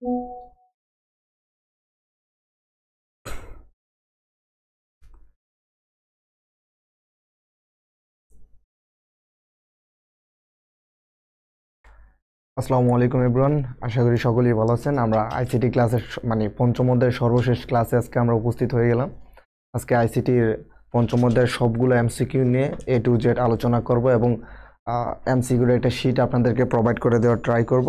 আসসালামু আলাইকুম এভরিওয়ান, আশা করি সকলেই ভালো আছেন। আমরা আইসিটি ক্লাসের মানে পঞ্চম অধ্যায়ের সর্বশেষ ক্লাসে আজকে আমরা উপস্থিত হয়ে গেলাম। আজকে আইসিটির পঞ্চম অধ্যায়ের সবগুলো এমসিকিউ নিয়ে এ টু জেড আলোচনা করব এবং এমসিকিউর একটা শিট আপনাদেরকে প্রোভাইড করে দেওয়ার ট্রাই করব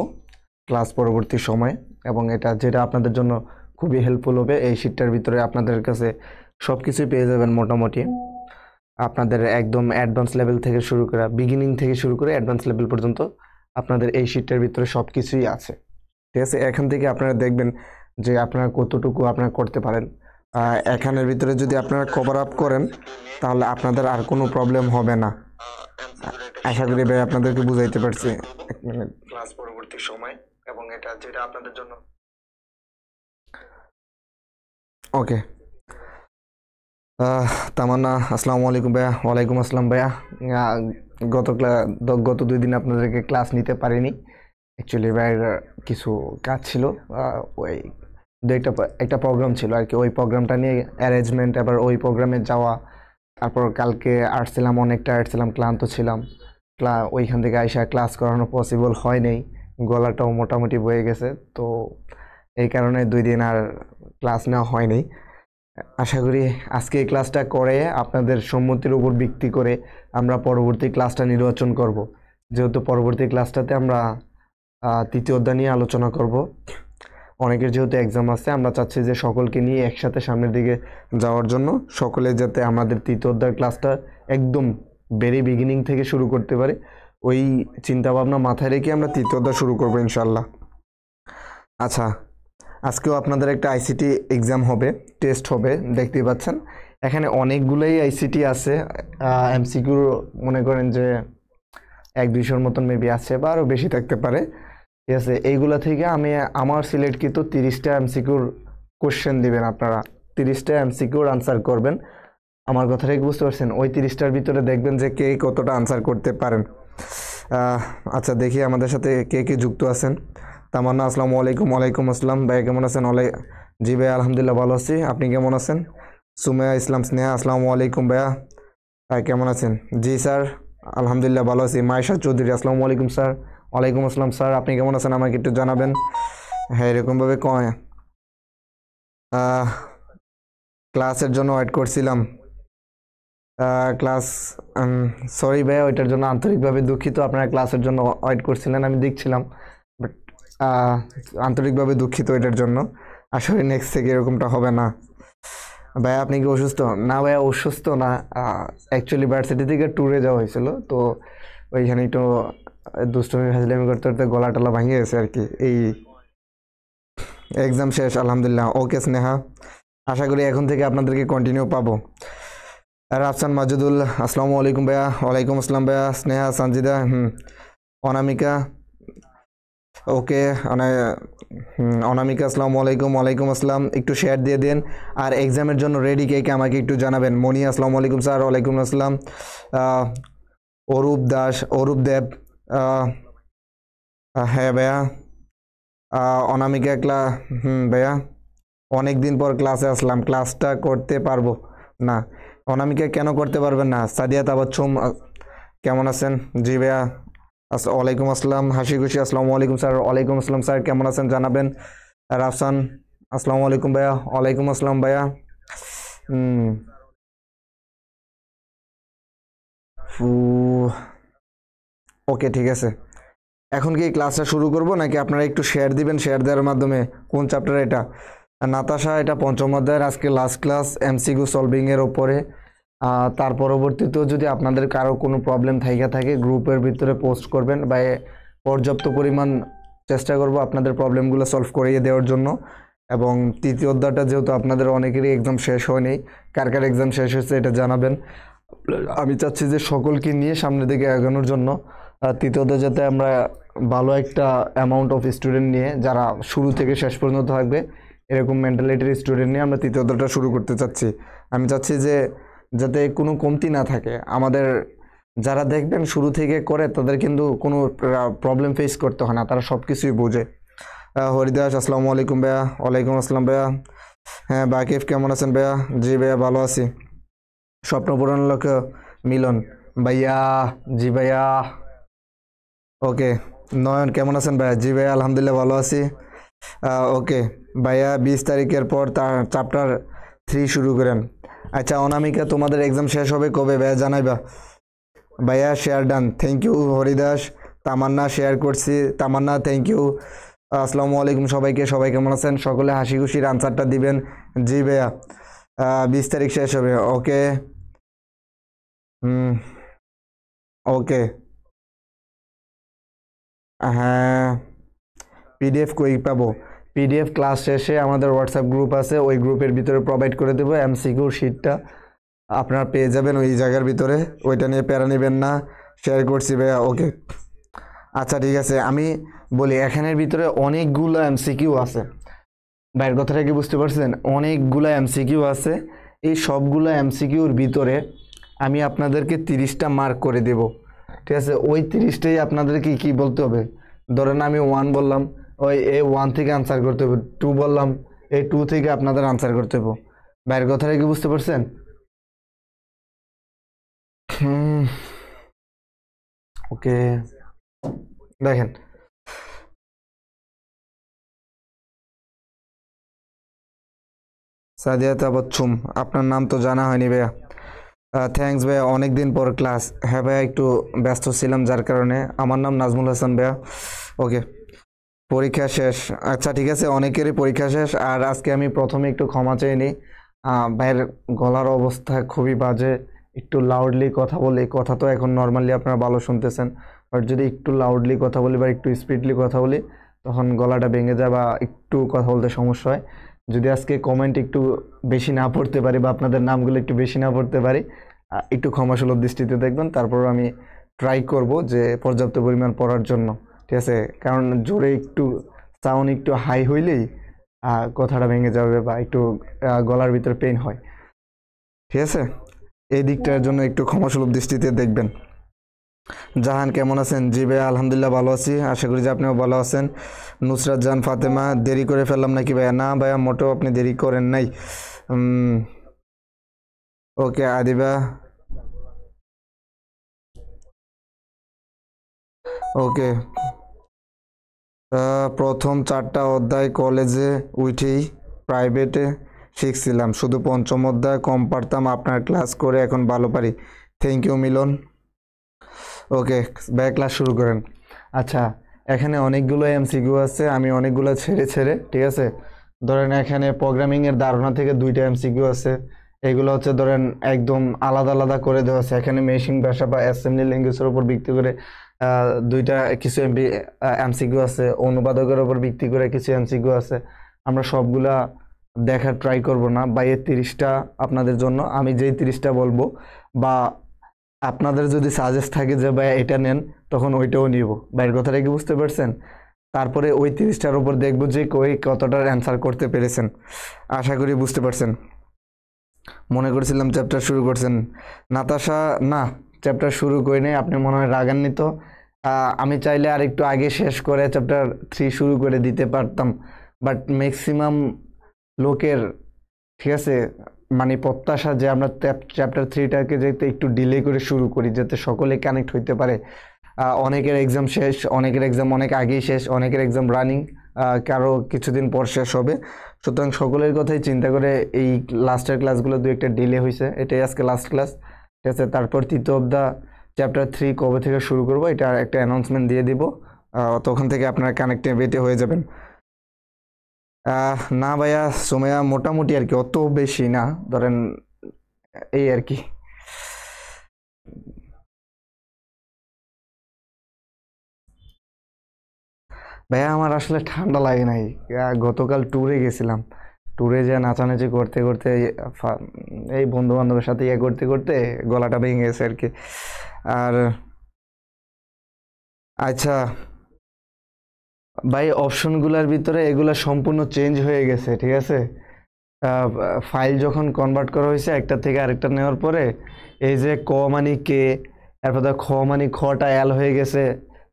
ক্লাস পরবর্তী সময়ে, এবং যেটা আপনাদের জন্য খুবই হেল্পফুল হবে। এই শিটটার ভিতরে আপনাদের কাছে সব কিছুই পেয়ে যাবেন মোটামুটি, আপনাদের একদম অ্যাডভান্স লেভেল থেকে শুরু করে, বিগিনিং থেকে শুরু করে অ্যাডভান্স লেভেল পর্যন্ত আপনাদের এই শিটটার ভিতরে সব কিছুই আছে। ঠিক আছে, এখান থেকে আপনারা দেখবেন যে আপনারা কতটুকু আপনারা করতে পারেন। এখানের ভিতরে যদি আপনারা কভার আপ করেন তাহলে আপনাদের আর কোনো প্রবলেম হবে না। আশা করি ভাই আপনাদেরকে বুঝাইতে পারছি। এক মিনিট, ক্লাস পরবর্তী সময় এবং যেটা আপনাদের জন্য ওকে। তামান্না, আসসালামু আলাইকুম ভাইয়া। ওয়ালাইকুম আসসালাম ভাইয়া। গত 2 দিন আপনাদেরকে ক্লাস নিতে পারিনি, অ্যাকচুয়ালি ভাইয়ের কিছু কাজ ছিল, ওই একটা প্রোগ্রাম ছিল আর কি। ওই প্রোগ্রামটা নিয়ে অ্যারেঞ্জমেন্ট, আবার ওই প্রোগ্রামে যাওয়া, তারপর কালকে আসছিলাম, অনেকটা আসছিলাম, ক্লান্ত ছিলাম। ওইখান থেকে আইসা ক্লাস করানো পসিবল হয় নাই, গলাটাও মোটামুটি বয়ে গেছে, তো এই কারণে 2 দিন আর ক্লাস নেওয়া হয়নি। আশা করি আজকে এই ক্লাসটা করে আপনাদের সম্মতির উপর ভিত্তি করে আমরা পরবর্তী ক্লাসটা নির্বাচন করব। যেহেতু পরবর্তী ক্লাসটাতে আমরা তৃতীয় অধ্যায় নিয়ে আলোচনা করব। অনেকের যেহেতু এক্সাম আছে, আমরা চাচ্ছি যে সকলকে নিয়ে একসাথে সামনের দিকে যাওয়ার জন্য সকলে যাতে আমাদের তৃতীয় অধ্যায়ের ক্লাসটা একদম ভেরি বিগিনিং থেকে শুরু করতে পারে, ওই চিন্তাভাবনা মাথায় রেখে আমরা তৃতীয় অধ্যায় শুরু করবো ইনশাল্লাহ। আচ্ছা, আজকেও আপনাদের একটা আইসিটি এক্সাম হবে, টেস্ট হবে, দেখতেই পাচ্ছেন এখানে অনেকগুলোই আইসিটি আছে। এমসিকিউ মনে করেন যে 1-200 মতন মেবি আছে, বা আরও বেশি থাকতে পারে। ঠিক আছে, এইগুলা থেকে আমার সিলেক্টকৃত 30টা এমসিকিউর কোশ্চেন দিবেন আপনারা, 30টা এমসিকিউর আনসার করবেন। আমার কথাটা কি বুঝতে পারছেন? ওই 30টার ভিতরে দেখবেন যে কে কতটা আনসার করতে পারেন। আচ্ছা, দেখি আমাদের সাথে কে কে যুক্ত আছেন। তামান্না, আসসালামু আলাইকুম। ওয়ালাইকুম আসসালাম ভাইয়া, কেমন আছেন? জি ভাইয়া, আলহামদুলিল্লাহ ভালো আছি, আপনি কেমন আছেন? সুমেয়া ইসলাম স্নেহা, আসসালামু আলাইকুম ভাইয়া, কেমন আছেন? জি স্যার, আলহামদুলিল্লাহ ভালো আছি। মায়েশা চৌধুরী, আসসালামু আলাইকুম স্যার। ওয়ালাইকুম আসসালাম স্যার, আপনি কেমন আছেন? আমাকে একটু জানাবেন। হ্যাঁ, এরকমভাবে ক্লাসের জন্য ওয়েট করছিলাম। ক্লাস সরি ভাইয়া, ওইটার জন্য আন্তরিকভাবে দুঃখিত। আপনারা ক্লাসের জন্য ওয়েট করছিলেন, আমি দেখছিলাম, বাট আন্তরিকভাবে দুঃখিত এটার জন্য। আসলে নেক্সট থেকে এরকমটা হবে না। ভাইয়া, আপনি কি অসুস্থ? না ভাইয়া, অসুস্থ না, অ্যাকচুয়ালি ভার্সিটি থেকে ট্যুরে যাওয়া হয়েছিল, তো ওইখানে একটু দুষ্টুমি ফাজলামি করতে করতে গলা টলা ভাঙিয়ে গেছে আর কি। এই এক্সাম শেষ আলহামদুলিল্লাহ। ওকে স্নেহা, আশা করি এখন থেকে আপনাদেরকে কন্টিনিউ পাবো। রাফসান মাজুদুল, আসসালামু আলাইকুম ভাইয়া। ওয়ালাইকুম আসসালাম ভাইয়া। স্নেহা, সঞ্জিদা, অনামিকা, ওকে, অনামিকা, আসসালামু আলাইকুম। ওয়ালাইকুম আসসালাম, একটু শেয়ার দিয়ে দেন। আর এক্সামের জন্য রেডি কে কে আমাকে একটু জানাবেন। মনি, আসসালামু আলাইকুম স্যার। ওয়ালাইকুম আসসালাম। অরূপ দাস, অরূপ দেব, হ্যাঁ ভাইয়া। অনামিকা ভাইয়া, অনেক দিন পর ক্লাসে আসলাম, ক্লাসটা করতে পারবো না। অনামিকা কেন করতে পারবেন না? সাদিয়া তাবাচ্ছুম, কেমন আছেন? জি ভাইয়া, ওয়ালাইকুম আসসালাম। হাসি খুশি, আসসালামু আলাইকুম স্যার। ওয়ালাইকুম আসসালাম স্যার, কেমন আছেন জানাবেন। রাফসান, আসসালামু আলাইকুম ভাইয়া। ওয়ালাইকুম আসসালাম ভাইয়া। ওকে, ঠিক আছে। এখন কি ক্লাসটা শুরু করব নাকি আপনারা একটু শেয়ার দিবেন? শেয়ার দেওয়ার মাধ্যমে কোন চ্যাপ্টার এটা? নাতাশা, এটা পঞ্চম অধ্যায়ের আজকে লাস্ট ক্লাস এমসিকিউ সলভিংয়ের ওপরে। তার পরবর্তীতেও যদি আপনাদের কারো কোনো প্রবলেম থাকে গ্রুপের ভিতরে পোস্ট করবেন, বা পর্যাপ্ত পরিমাণ চেষ্টা করব আপনাদের প্রবলেমগুলো সলভ করিয়ে দেওয়ার জন্য। এবং তৃতীয় অধ্যায়টা যেহেতু আপনাদের অনেকেরই এক্সাম শেষ হয়নি, কার কার এক্সাম শেষ হয়েছে এটা জানাবেন। আমি চাচ্ছি যে সকলকে নিয়ে সামনের দিকে এগোনোর জন্য তৃতীয়ত যাতে আমরা ভালো একটা অ্যামাউন্ট অফ স্টুডেন্ট নিয়ে, যারা শুরু থেকে শেষ পর্যন্ত থাকবে এরকম মেন্টালিটির স্টুডেন্ট নিয়ে আমরা তৃতীয়তটা শুরু করতে চাচ্ছি। আমি চাচ্ছি যে যাতে কোনো কমতি না থাকে। আমাদের যারা দেখবেন শুরু থেকে করে তাদের কিন্তু কোনো প্রবলেম ফেস করতে হয় না, তারা সব কিছুই বোঝে। হরিদাস আসসালামু আলাইকুম ভাইয়া। ওয়ালাইকুম আসসালাম ভাইয়া। হ্যাঁ বাকিফ কেমন আছেন ভাইয়া? জি ভাইয়া ভালো আছি। স্বপ্নপূরণ লক্ষ্য মিলন ভাইয়া। জি ভাইয়া। ওকে। নয়ন কেমন আছেন ভাইয়া? জি ভাইয়া আলহামদুলিল্লাহ ভালো আছি। ওকে ভাইয়া 20 তারিখের পর তার চ্যাপ্টার 3 শুরু করেন। আচ্ছা অনামিকা তোমাদের এক্সাম শেষ হবে কবে ভাইয়া জানাইবা? ভাইয়া share done, thank you Haridas. Tamanna share করছি, তামান্না থ্যাংক ইউ। আসসালামু আলাইকুম সবাইকে, সবাই কেমন আছেন? সকলে হাসি খুশির আনসারটা দিবেন। জি ভাইয়া 20 তারিখ শেষ হবে। ওকে। হুম। ওকে। হ্যাঁ পিডিএফ কই পাবো? পিডিএফ ক্লাস শেষে আমাদের হোয়াটসঅ্যাপ গ্রুপ আছে, ওই গ্রুপের ভিতরে প্রোভাইড করে দেবো। এমসিকিউ শিটটা আপনারা পেয়ে যাবেন ওই জায়গার ভিতরে, ওইটা নিয়ে প্যারা নেবেন না। শেয়ার করছি ভাইয়া। ওকে আচ্ছা ঠিক আছে, আমি বলি এখানের ভিতরে অনেকগুলো এমসিকিউ আছে। বাইরের কথাটা কি বুঝতে পারছেন? অনেকগুলো এমসিকিউ আছে। এই সবগুলো এমসিকিউর ভিতরে আমি আপনাদেরকে 30টা মার্ক করে দেব, ঠিক আছে? ওই 30টাই আপনাদেরকে কি বলতে হবে? ধরেন আমি 1 বললাম, ওই এই 1 থেকে আনসার করতে হবে। 2 বললাম, এই 2 থেকে আপনাদের আনসার করতে হবে। বাইরের কথাটা কি বুঝতে পারছেন? ওকে দেখেন, সাদিয়া তাবাচ্ছুম, আপনার নাম তো জানা হয়নি ভাইয়া। থ্যাঙ্কস ভাইয়া, অনেক দিন পর ক্লাস। হ্যাঁ ভাইয়া একটু ব্যস্ত ছিলাম যার কারণে। আমার নাম নাজমুল হাসান ভাইয়া। ওকে পরীক্ষা শেষ। আচ্ছা ঠিক আছে, অনেকেরই পরীক্ষা শেষ। আর আজকে আমি প্রথমে একটু ক্ষমা চেয়ে নিই, ভাইয়ের গলার অবস্থা খুবই বাজে। একটু লাউডলি কথা বলি, কথা তো এখন নর্মালি আপনারা ভালো শুনতেছেন, বাট যদি একটু লাউডলি কথা বলি বা একটু স্পিডলি কথা বলি তখন গলাটা ভেঙে যায় বা একটু কথা বলতে সমস্যা হয়। যদি আজকে কমেন্ট একটু বেশি না পড়তে পারি বা আপনাদের নামগুলো একটু বেশি না পড়তে পারি, একটু ক্ষমাসুলভ দৃষ্টিতে দেখবেন। তারপর আমি ট্রাই করব যে পর্যাপ্ত পরিমাণ পড়ার জন্য, ঠিক আছে? কারণ জোরে একটু সাউন্ড একটু হাই হইলেই কথাটা ভেঙে যাবে বা একটু গলার ভিতরে পেইন হয়, ঠিক আছে? এই দিকটার জন্য একটু ক্ষমাসুলভ দৃষ্টিতে দেখবেন। জাহান কেমন আছেন? জি ভাইয়া আলহামদুলিল্লাহ ভালো আছি, আশা করি যে আপনিও ভালো আছেন। নুসরাত জান ফাতেমা, দেরি করে ফেললাম নাকি ভাইয়া? না ভাইয়া মোটেও আপনি দেরি করেন নাই। ওকে আদিবা। ওকে প্রথম 4টা অধ্যায় কলেজে উঠেই প্রাইভেটে শিখছিলাম, শুধু পঞ্চম অধ্যায় কম পারতাম। আপনার ক্লাস করে এখন ভালো পারি। থ্যাংক ইউ মিলন। ওকে ভাই ক্লাস শুরু করেন। আচ্ছা এখানে অনেকগুলো এমসিকিউ আছে, আমি অনেকগুলো ছেড়ে ছেড়ে, ঠিক আছে? ধরেন এখানে প্রোগ্রামিংয়ের ধারণা থেকে 2টা এমসিকিউ আছে। এগুলো হচ্ছে ধরেন একদম আলাদা আলাদা করে দেওয়া আছে। এখানে মেশিন ভাষা বা অ্যাসেম্বলি ল্যাঙ্গুয়েজের উপর ভিত্তি করে 2টা কিছু এমসিকিউ আছে। অনুবাদকের উপর ভিত্তি করে কিছু এমসিকিউ আছে। আমরা সবগুলা দেখার ট্রাই করব না। বা এর 30টা আপনাদের জন্য, আমি যেই 30টা বলবো বা আপনাদের যদি সাজেস্ট থাকে যে ভাই এটা নেন, তখন ওইটাও নিব। ভাইয়ের কথাটা কি বুঝতে পারছেন? তারপরে ওই 30টার উপর দেখবো যে কই কতটার অ্যান্সার করতে পেরেছেন। আশা করি বুঝতে পারছেন। মনে করছিলাম চ্যাপ্টার শুরু করছেন নাতাশা। না, চ্যাপ্টার শুরু করি নাই, আপনি মনে হয় রাগান্বিত। আমি চাইলে আর একটু আগে শেষ করে চ্যাপ্টার 3 শুরু করে দিতে পারতাম, বাট ম্যাক্সিমাম লোকের, ঠিক আছে, মানে প্রত্যাশা যে আমরা চ্যাপ্টার 3টাকে যাতে একটু ডিলে করে শুরু করি যাতে সকলে কানেক্ট হইতে পারে। অনেকের এক্সাম শেষ, অনেকের এক্সাম অনেক আগেই শেষ, অনেকের এক্সাম রানিং, কারো কিছুদিন পর শেষ হবে। সুতরাং সকলের কথাই চিন্তা করে এই লাস্টের ক্লাসগুলো 2-একটা ডিলে হয়েছে। এটাই আজকে লাস্ট ক্লাস, ঠিক আছে? তারপর তৃতীয় অধ্যায় চ্যাপ্টার 3 কবে থেকে শুরু করব এটা একটা অ্যানাউন্সমেন্ট দিয়ে দিব, তখন থেকে আপনারা কানেক্টিভিটি হয়ে যাবেন। না ভাইয়া সুমাইয়া, মোটামুটি আর কি, অত বেশি না, ধরেন এই আর কি। ভাইয়া আমার আসলে ঠান্ডা লাগে নাই। গতকাল ট্যুরে গেছিলাম, ট্যুরে যে নাচানাচি করতে করতে এই বন্ধু বান্ধবের সাথে ইয়ে করতে করতে গলাটা ভেঙে গেছে আর কি। আর আচ্ছা ভাই অপশনগুলোর ভিতরে এগুলো সম্পূর্ণ চেঞ্জ হয়ে গেছে, ঠিক আছে? ফাইল যখন কনভার্ট করা হয়েছে একটা থেকে আরেকটা নেওয়ার পরে এই যে ক মানি কে, এরপর খ মানি খটা এল হয়ে গেছে,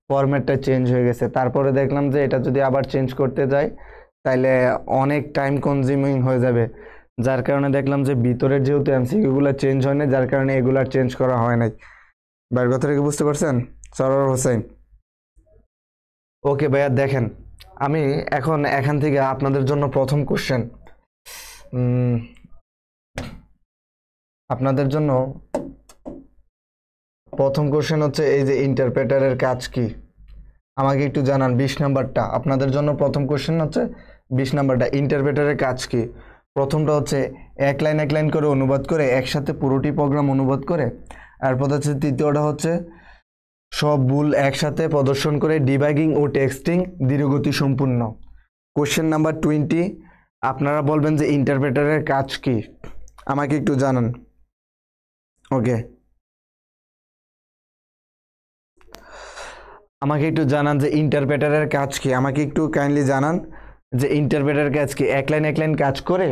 ফরম্যাটটা চেঞ্জ হয়ে গেছে। তারপরে দেখলাম যে এটা যদি আবার চেঞ্জ করতে যাই তাহলে অনেক টাইম কনজিউমিং হয়ে যাবে, যার কারণে দেখলাম যে ভিতরের যেহেতু এমসিকিউগুলো চেঞ্জ হয় না, যার কারণে এগুলো আর চেঞ্জ করা হয় নাই। ভাইয়ের কথাটা কি বুঝতে পারছেন? সরওয়ার হোসেন। ওকে ভাইয়া, দেখেন আমি এখন এখান থেকে আপনাদের জন্য প্রথম কোশ্চেন, আপনাদের জন্য প্রথম কোশ্চেন হচ্ছে এই যে ইন্টারপ্রেটারের কাজ কি আমাকে একটু জানান। 20 নাম্বারটা আপনাদের জন্য প্রথম কোশ্চেন হচ্ছে 20 নাম্বারটা, ইন্টারপ্রেটারের কাজ কি। প্রথমটা হচ্ছে এক লাইন করে অনুবাদ করে একসাথে পুরোটি প্রোগ্রাম অনুবাদ করে। এরপর হচ্ছে তৃতীয়টা হচ্ছে সব ভুল একসাথে প্রদর্শন করে ডিবাগিং ও টেক্সটিং ধীরগতি সম্পূর্ণ। কোশ্চেন নাম্বার 20 আপনারা বলবেন যে ইন্টারপ্রেটারের কাজ কি আমাকে একটু জানান। ওকে, আমাকে একটু জানান যে ইন্টারপ্রেটারের কাজ কি, আমাকে একটু কাইন্ডলি জানান যে ইন্টারপ্রেটারের কাজ কি। এক লাইন কাজ করে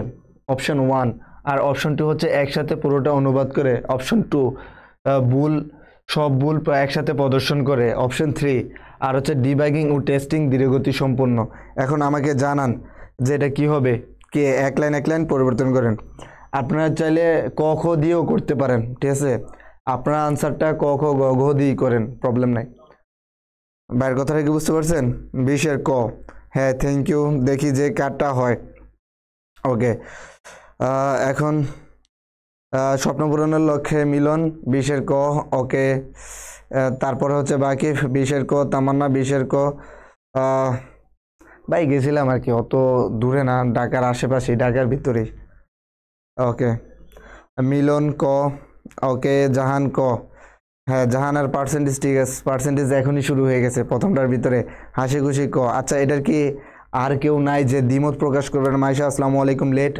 অপশন 1, আর অপশন 2 হচ্ছে একসাথে পুরোটা অনুবাদ করে। অপশন 2 সব ভুল একসাথে প্রদর্শন করে। অপশন 3 আর হচ্ছে ডিবাগিং ও টেস্টিং ধীরগতি সম্পন্ন। এখন আমাকে জানান যে এটা কি হবে, কে এক লাইন পরিবর্তন করেন। আপনারা চাইলে ক খ দিয়েও করতে পারেন, ঠিক আছে, আপনারা আনসারটা ক খ গ ঘ দিয়ে করেন, প্রবলেম নাই। ভাইয়ের কথাটা কি বুঝতে পারছেন? 20 ক। হ্যাঁ, থ্যাংক ইউ। দেখি যে কারটা হয়। ওকে, এখন স্বপ্ন পূরণের লক্ষ্যে মিলন 20 ক। ওকে, তারপরে হচ্ছে বাকি 20 ক, তামান্না 20 ক। ভাই গেছিলাম আর কি, অত দূরে না, ঢাকার আশেপাশে, ঢাকার ভিতরেই। ওকে, মিলন ক। ওকে, জাহান ক। হ্যাঁ, জাহানার পার্সেন্টেজ ঠিক আছে, পার্সেন্টেজ এখনই শুরু হয়ে গেছে প্রথমটার ভিতরে। হাসি খুশি ক। আচ্ছা, এটার কি আর কেউ নাই যে দ্বিমত প্রকাশ করবেন? মাইশা আসসালামু আলাইকুম, late.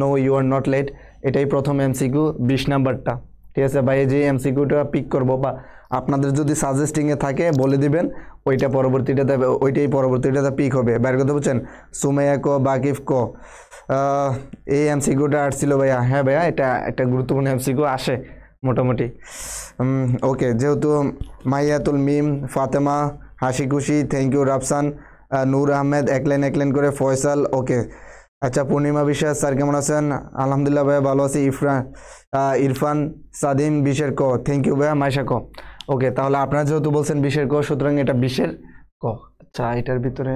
No, you are not late. এটাই প্রথম এমসিকিউ 20 নাম্বারটা, ঠিক আছে ভাই। যে এমসিকিউটা পিক করবো বা আপনাদের যদি সাজেস্টিংয়ে থাকে বলে দিবেন, ওইটাই পরবর্তীটাতে পিক হবে। বাইরের কথা বুঝছেন? সুমাইয়া ক, বাকিফ ক। এই এমসিকিউটা আসছিল ভাইয়া। হ্যাঁ ভাইয়া, এটা একটা গুরুত্বপূর্ণ এমসিকিউ আসে মোটামুটি। ওকে, যেহেতু মাইয়াতুল মিম, ফাতেমা, হাসি খুশি, থ্যাংক ইউ রাফসান, নূর আহমেদ এক লাইন করে, ফয়সাল। ওকে, আচ্ছা, পূর্ণিমা বিশ্বাস স্যার কেমন আছেন? আলহামদুলিল্লাহ ভাইয়া ভালো আছি। ইরফান সাদিম 20 ক, থ্যাংক ইউ ভাইয়া। মাইশা ক। ওকে, তাহলে আপনারা যেহেতু বলছেন 20 ক, সুতরাং এটা 20 ক। আচ্ছা, এটার ভিতরে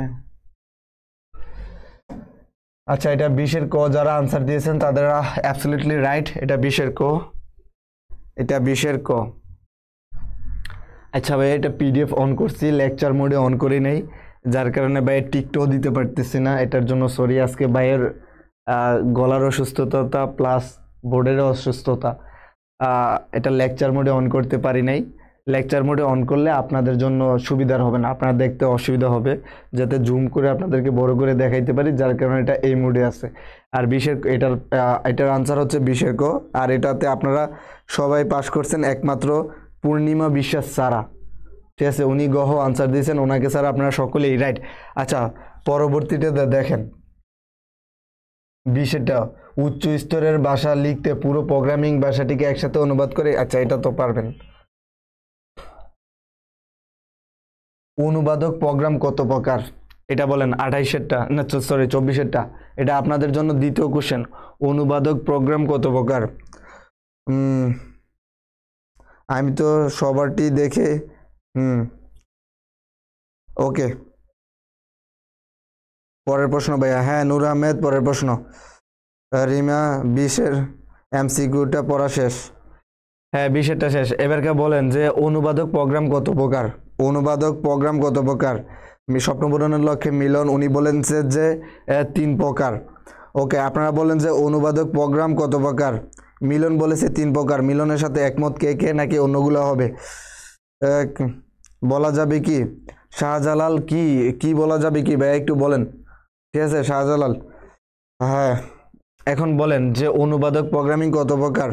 এটা 20 ক যারা আনসার দিয়েছেন তারা অ্যাবসলিউটলি রাইট। এটা 20 ক, এটা 20 ক। আচ্ছা ভাই, এটা পিডিএফ অন করছি, লেকচার মোডে অন করি নেই, যার কারণে ভাইয়ের টিকটাও দিতে পারতেছি না। এটার জন্য সরি। আজকে ভাইয়ের গলার অসুস্থতা প্লাস বোর্ডের অসুস্থতা, এটা লেকচার মোডে অন করতে পারি নাই। লেকচার মোডে অন করলে আপনাদের জন্য সুবিধার হবে না, আপনারা দেখতে অসুবিধা হবে, যাতে জুম করে আপনাদেরকে বড় করে দেখাইতে পারি, যার কারণে এটা এই মোডে আছে। আর 20 এটার আনসার হচ্ছে 20 ক। আর এটাতে আপনারা সবাই পাস করছেন একমাত্র পূর্ণিমা বিশ্বাস ছাড়া, ঠিক আছে, উনি গহ আনসার দিয়েছেন, ওনাকে ছাড়া আপনারা সকলেই রাইট। আচ্ছা, পরবর্তীতে দেখেন 20টা উচ্চ স্তরের ভাষা লিখতে পুরো প্রোগ্রামিং ভাষাটিকে একসাথে অনুবাদ করে। আচ্ছা, এটা তো পারবেন। অনুবাদক প্রোগ্রাম কত প্রকার এটা বলেন। 28টা না, সরি 24টা। এটা আপনাদের জন্য দ্বিতীয় কোশ্চেন। অনুবাদক প্রোগ্রাম কত প্রকার? আমি তো সবারটি দেখে ওকে, পরের প্রশ্ন ভাইয়া। হ্যাঁ, নূর আহমেদ, পরের প্রশ্ন। রিমা 20 এমসিকিউটা পড়া শেষ। হ্যাঁ, 20টা শেষ। এবারকে বলেন যে অনুবাদক প্রোগ্রাম কত প্রকার? অনুবাদক প্রোগ্রাম কত প্রকার? স্বপ্ন পূরণের লক্ষ্যে মিলন, উনি বলেন যে 3 প্রকার। ওকে, আপনারা বলেন যে অনুবাদক প্রোগ্রাম কত প্রকার? মিলন বলেছে 3 প্রকার। মিলনের সাথে একমত কে নাকি অন্যগুলো হবে? বলা যাবে কি? শাহজালাল কি বলা যাবে কি ভাই, একটু বলেন, ঠিক আছে শাহজালাল? হ্যাঁ, এখন বলেন যে অনুবাদক প্রোগ্রামিং কত প্রকার?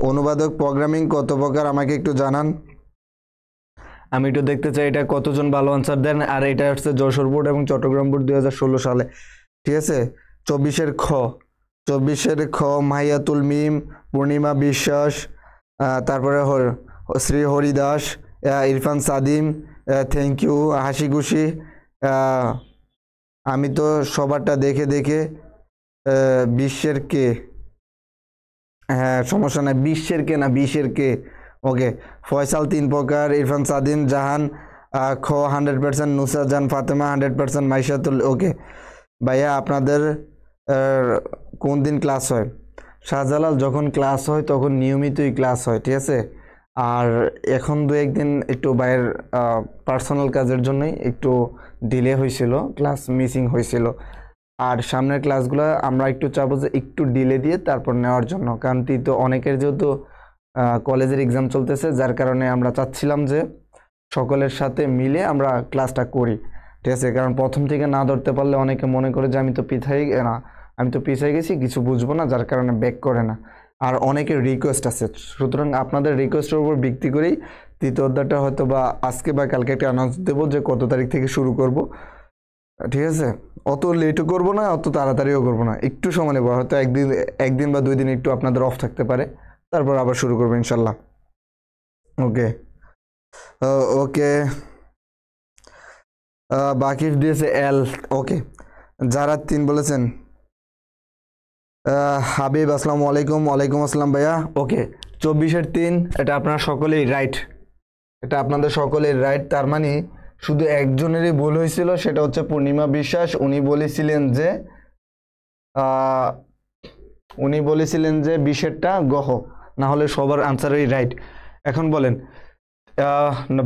অনুবাদক প্রোগ্রামিং কত প্রকার আমাকে একটু জানান। আমি একটু দেখতে চাই এটা কতজন ভালো আনসার দেন। আর এটা হচ্ছে যশোর বোর্ড এবং চট্টগ্রাম বোর্ড 2016 সালে, ঠিক আছে। 24 খ মাহিয়াতুল মিম, পূর্ণিমা বিশ্বাস, তারপরে শ্রী হরিদাস, ইরফান সাদিম, থ্যাংক ইউ। হাসি খুশি, আমি তো সবারটা দেখে দেখে বিশ্বের কে, হ্যাঁ সমস্যা নাই, বিশ্বের কে না বিশের কে। ওকে, ফয়সাল 3 প্রকার, ইরফান সাদিম, জাহান খ 100%, নুসরাত জাহান ফাতেমা 100%, মাইশাতুল। ওকে ভাইয়া, আপনাদের কোন দিন ক্লাস হয়? শাহজালাল, যখন ক্লাস হয় তখন নিয়মিতই ক্লাস হয়, ঠিক আছে। আর এখন 2-1 দিন একটু বাইরের পার্সোনাল কাজের জন্যই একটু ডিলে হয়েছিল, ক্লাস মিসিং হয়েছিল। আর সামনের ক্লাসগুলো আমরা একটু চাবো যে একটু ডিলে দিয়ে তারপর নেওয়ার জন্য, কারণ তো অনেকের যেহেতু কলেজের এক্সাম চলতেছে, যার কারণে আমরা চাচ্ছিলাম যে সকলের সাথে মিলে আমরা ক্লাসটা করি, ঠিক আছে। কারণ প্রথম থেকে না ধরতে পারলে অনেকে মনে করে যে আমি তো পিছাই গেছি, কিছু বুঝবো না, যার কারণে ব্যাক করে না। আর অনেকের রিকোয়েস্ট আছে, সুতরাং আপনাদের রিকোয়েস্টের উপর ভিত্তি করেই তৃতীয় অধ্যায়টা হয়তো বা আজকে বা কালকে একটা অ্যানাউন্স দেবো যে কত তারিখ থেকে শুরু করব, ঠিক আছে। অত লেটও করবো না, অত তাড়াতাড়িও করবো না, একটু সময় নেবো, হয়তো একদিন বা 2 দিন একটু আপনাদের অফ থাকতে পারে, তারপর আবার শুরু করবো ইনশাল্লাহ। ওকে ওকে, বাকিফ দিয়েছে এল। ওকে, যারা 3 বলেছেন, হাবিব আসসালামু আলাইকুম। ওয়ালাইকুম আসসালাম ভাইয়া। ওকে, 24-এর 3, এটা আপনারা সকলেই রাইট, এটা আপনাদের সকলের রাইট। তার মানে শুধু একজনেরই ভুল হয়েছিল, সেটা হচ্ছে পূর্ণিমা বিশ্বাস। উনি বলেছিলেন যে 20-এরটা গহ, না হলে সবার আনসারই রাইট। এখন বলেন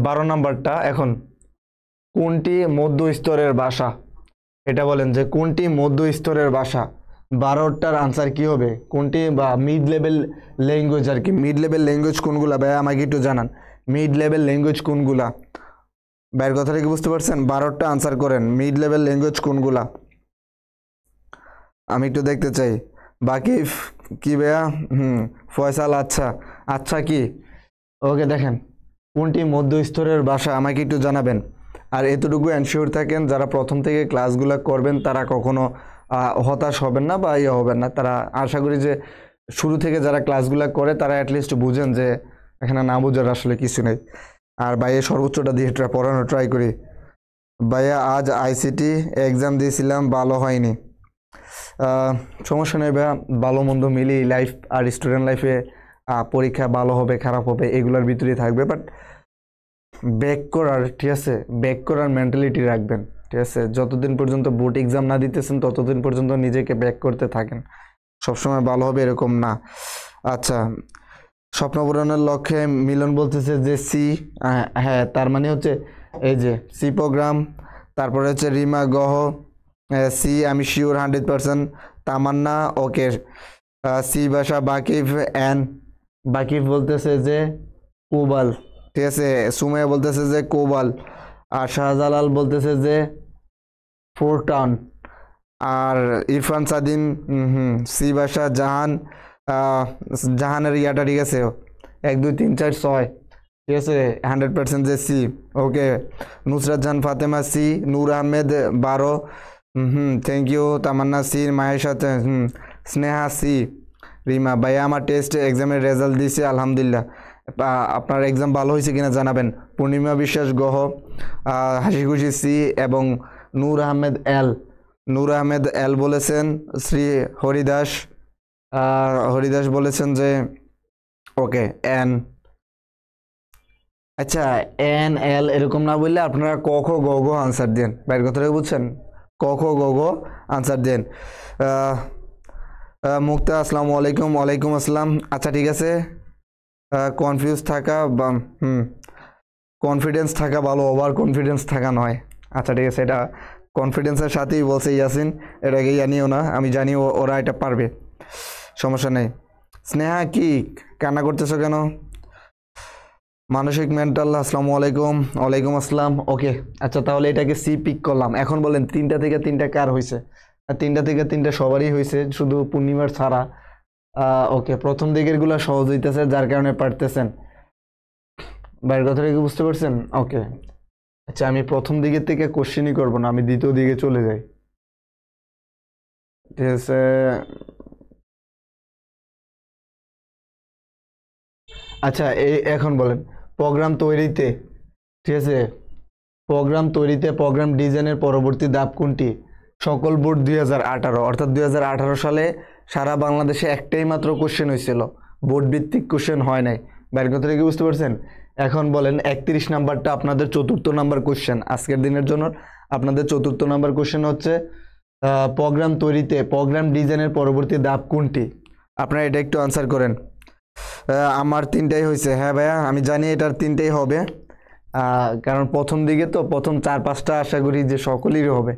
12 নাম্বারটা, এখন কোনটি মধ্য স্তরের ভাষা? এটা বলেন যে কোনটি মধ্য স্তরের ভাষা। 12টার আনসার কি হবে? কোনটি বা মিড লেভেল ল্যাঙ্গুয়েজ আর কি। মিড লেভেল ল্যাঙ্গুয়েজ কোনগুলা ভাই আমাকে একটু জানান। মিড লেভেল ল্যাঙ্গুয়েজ কোনগুলা? ভাইয়ের কথাটা কি বুঝতে পারছেন? 12টা আনসার করেন, মিড লেভেল ল্যাঙ্গুয়েজ কোনগুলা আমি একটু দেখতে চাই। বাকিফ কি ভাইয়া? ফয়সাল আচ্ছা, আচ্ছা কি? ওকে, দেখেন কোনটি মধ্য স্তরের ভাষা আমাকে একটু জানাবেন। আর এতটুকু এনশিওর থাকেন, যারা প্রথম থেকে ক্লাসগুলো করবেন তারা কখনো হতাশ হবেন না বা ইয়ে হবেন না। তারা আশা করি যে শুরু থেকে যারা ক্লাসগুলো করে তারা অ্যাটলিস্ট বুঝেন যে এখানে না বোঝার আসলে কিছু নেই। আর ভাইয়া সর্বোচ্চটা দিয়ে পড়ানো ট্রাই করি। ভাইয়া আজ আইসিটি এক্সাম দিয়েছিলাম, ভালো হয়নি। সমস্যা নেই ভাইয়া, ভালো মন্দ মিলিয়ে লাইফ আর স্টুডেন্ট লাইফে পরীক্ষা ভালো হবে খারাপ হবে এগুলোর ভিতরেই থাকবে, বাট ব্যাক করার, ঠিক আছে, ব্যাক করার মেন্টালিটি রাখবেন, ঠিক আছে। যতদিন পর্যন্ত বোর্ড এক্সাম না দিতেছেন ততদিন পর্যন্ত নিজেকে ব্যাক করতে থাকেন, সবসময় ভালো হবে এরকম না। আচ্ছা, স্বপ্ন পূরণের লক্ষ্যে মিলন বলতেছে যে সি, হ্যাঁ তার মানে হচ্ছে এই যে সি প্রোগ্রাম। তারপরে হচ্ছে রিমা গহ সি, আমি শিওর 100%। তামান্না ওকে সি ভাষা। বাকিফ এন, বাকিফ বলতেছে যে কোবাল, ঠিক আছে। সুমাইয়া বলতেছে যে কোবাল। আর শাহজালাল বলতেছে যে ফোরটান। আর ইরফান সাদিম সি ভাষা। জাহানের ইয়াটা ঠিক আছে, 1 2 3 4 6, ঠিক আছে, 100% যে C. Okay, Nusrat Jahan Fatema C. Nur Ahmed 12, thank you. Tamanna C. মায়ের সাথে স্নেহা সি। রিমা ভাইয়া আমার টেস্ট এক্সামের রেজাল্ট দিয়েছে আলহামদুলিল্লাহ, আপনার এক্সাম ভালো হয়েছে কিনা জানাবেন। পূর্ণিমা বিশ্বাস গহ, হাসি খুশি সি। এবং নূর আহমেদ এল বলেছেন। শ্রী হরিদাস বলেছেন যে ওকে এন। আচ্ছা, এন এল এরকম না বললে আপনারা ক খ গ ঘ আনসার দেন, বাইরের কথাটা বুঝছেন, ক খ গ ঘ আনসার দেন। মুক্তা আসসালামু আলাইকুম। ওয়ালাইকুম আসসালাম। আচ্ছা ঠিক আছে, কনফিউজ থাকা বা কনফিডেন্স থাকা ভালো, ওভার কনফিডেন্স থাকা নয়। আচ্ছা ঠিক আছে, এটা কনফিডেন্সের সাথেই বলছে ইয়াসিন, এটাকে জানিও না, আমি জানি ওরা এটা পারবে, সমস্যা নেই। স্নেহা কি কান্না করতেছো কেন? মানসিক মেন্টাল আসসালামু আলাইকুম। ওয়ালাইকুম আসসালাম। ওকে, আচ্ছা তাহলে এটাকে সি পিক করলাম। এখন বলেন 3টা থেকে 3টা কার হয়েছে? 3টা থেকে 3টা সবারই হয়েছে, শুধু পূর্ণিমার ছাড়া। ওকে, প্রথম দিকের গুলা সহজ হইতেছে যার কারণে পারতেছেন, বাইরের কথাটা কি বুঝতে পারছেন? ওকে, আচ্ছা আমি প্রথম দিকের থেকে কোশ্চেনই করবো না, আমি দ্বিতীয় দিকে চলে যাই, ঠিক আছে। আচ্ছা এখন বলেন, প্রোগ্রাম তৈরিতে ঠিক আছে, প্রোগ্রাম তৈরিতে প্রোগ্রাম ডিজাইনের পরবর্তী ধাপ কোনটি? সকল বোর্ড 2018, অর্থাৎ 2018 সালে সারা বাংলাদেশে একটাই মাত্র কোশ্চেন হয়েছিল, বোর্ড ভিত্তিক কোশ্চেন হয় নাই। বাইরের কথা কি বুঝতে পারছেন? এখন বলেন 31 নাম্বারটা আপনাদের 4র্থ নাম্বার কোশ্চেন আজকের দিনের জন্য। আপনাদের 4র্থ নাম্বার কোশ্চেন হচ্ছে প্রোগ্রাম তৈরিতে প্রোগ্রাম ডিজাইনের পরবর্তী ধাপ কোনটি? আপনারা এটা একটু আনসার করেন। আমার 3টাই হয়েছে। হ্যাঁ ভাইয়া, আমি জানি এটার 3টাই হবে, কারণ প্রথম দিকে তো প্রথম 4-5টা আশা করি যে সকলেরই হবে,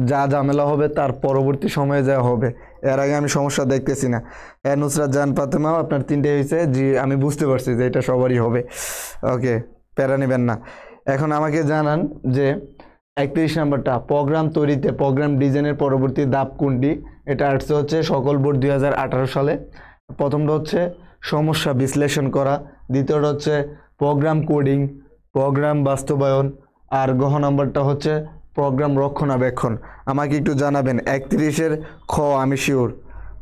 যা ঝামেলা হবে তার পরবর্তী সময়ে যা হবে, এর আগে আমি সমস্যা দেখতেছি না। নুসরাত জাহান ফাতেমা, আপনার 3টাই হয়েছে। জি, আমি বুঝতে পারছি যে এটা সবারই হবে। ওকে, প্যারা নেবেন না। এখন আমাকে জানান যে 31 নাম্বারটা প্রোগ্রাম তৈরিতে প্রোগ্রাম ডিজাইনের পরবর্তী ধাপ কোনটি? এটা আসছে হচ্ছে সকল বোর্ড 2018 সালে। প্রথমটা হচ্ছে সমস্যা বিশ্লেষণ করা, দ্বিতীয়টা হচ্ছে প্রোগ্রাম কোডিং, প্রোগ্রাম বাস্তবায়ন, আর গহ নাম্বারটা হচ্ছে প্রোগ্রাম রক্ষণাবেক্ষণ। আমাকে একটু জানাবেন 31-এর খ আমি শিওর।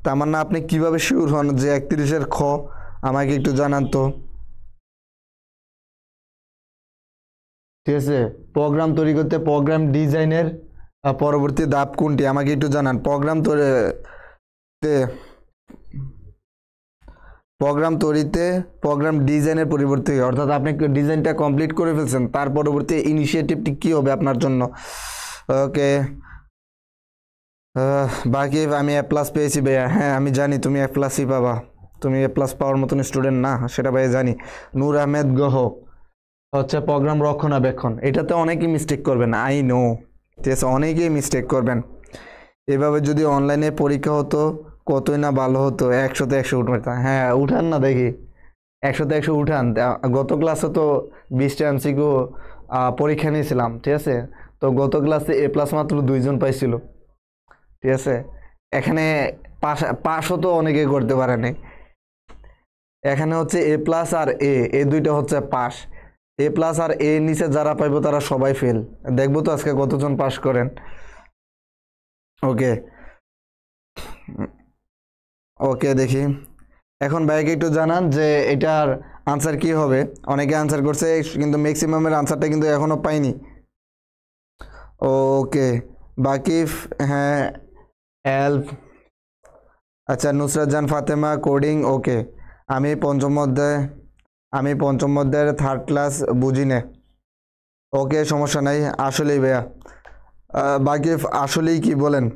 তামান্না, আপনি কিভাবে শিওর হন যে 31-এর খ? আমাকে একটু জানান তো। ঠিক আছে, প্রোগ্রাম তৈরি করতে প্রোগ্রাম ডিজাইনের পরবর্তী ধাপ কোনটি? আমাকে একটু জানান। প্রোগ্রাম তৈরিতে প্রোগ্রাম ডিজাইনের পরিবর্তে, অর্থাৎ আপনি ডিজাইনটা কমপ্লিট করে ফেলছেন, তার পরবর্তী ইনিশিয়েটিভটি কি হবে আপনার জন্য? ওকে, বাকি আমি A+ পেয়েছি ভাইয়া। হ্যাঁ, আমি জানি তুমি A+ই পাবা, তুমি A+ পাওয়ার মতন স্টুডেন্ট না, সেটা ভাইয়া জানি। নূর আহমেদ গহ হচ্ছে প্রোগ্রাম রক্ষণাবেক্ষণ। এটাতে অনেকেই মিস্টেক করবেন, আই নো। ঠিক আছে, অনেকেই মিস্টেক করবেন। এভাবে যদি অনলাইনে পরীক্ষা হতো কতই না ভালো হতো। 100-তে 100 উঠবে। হ্যাঁ, উঠান না দেখি, 100-তে 100 উঠান। গত ক্লাসে তো 20টা MCQ পরীক্ষা নিয়েছিলাম, ঠিক আছে? তো গত ক্লাসে A+ মাত্র 2 জন পাইছিল, ঠিক আছে? এখানে পাশও তো অনেকে করতে পারেনি। এখানে হচ্ছে A+ আর A, এই দুইটা হচ্ছে পাস। A+ আর A নিচে যারা পাইবো তারা সবাই ফেল। দেখবো তো আজকে কতজন পাস করেন। ওকে ওকে, দেখি। এখন ভাইকে একটু জানান যে এটার আনসার কি হবে। অনেকে আনসার করছে কিন্তু ম্যাক্সিমামের আনসারটা কিন্তু এখনো পাইনি। ওকে, বাকিফ, হ্যাঁ, হেল্প। আচ্ছা, নুসরাত জাহান ফাতেমা কোডিং। ওকে, আমি পঞ্চম অধ্যায়ের 3rd ক্লাস বুঝি না। ওকে, সমস্যা নাই। আসলেই ভাইয়া, বাকিফ আসলেই কি বলেন?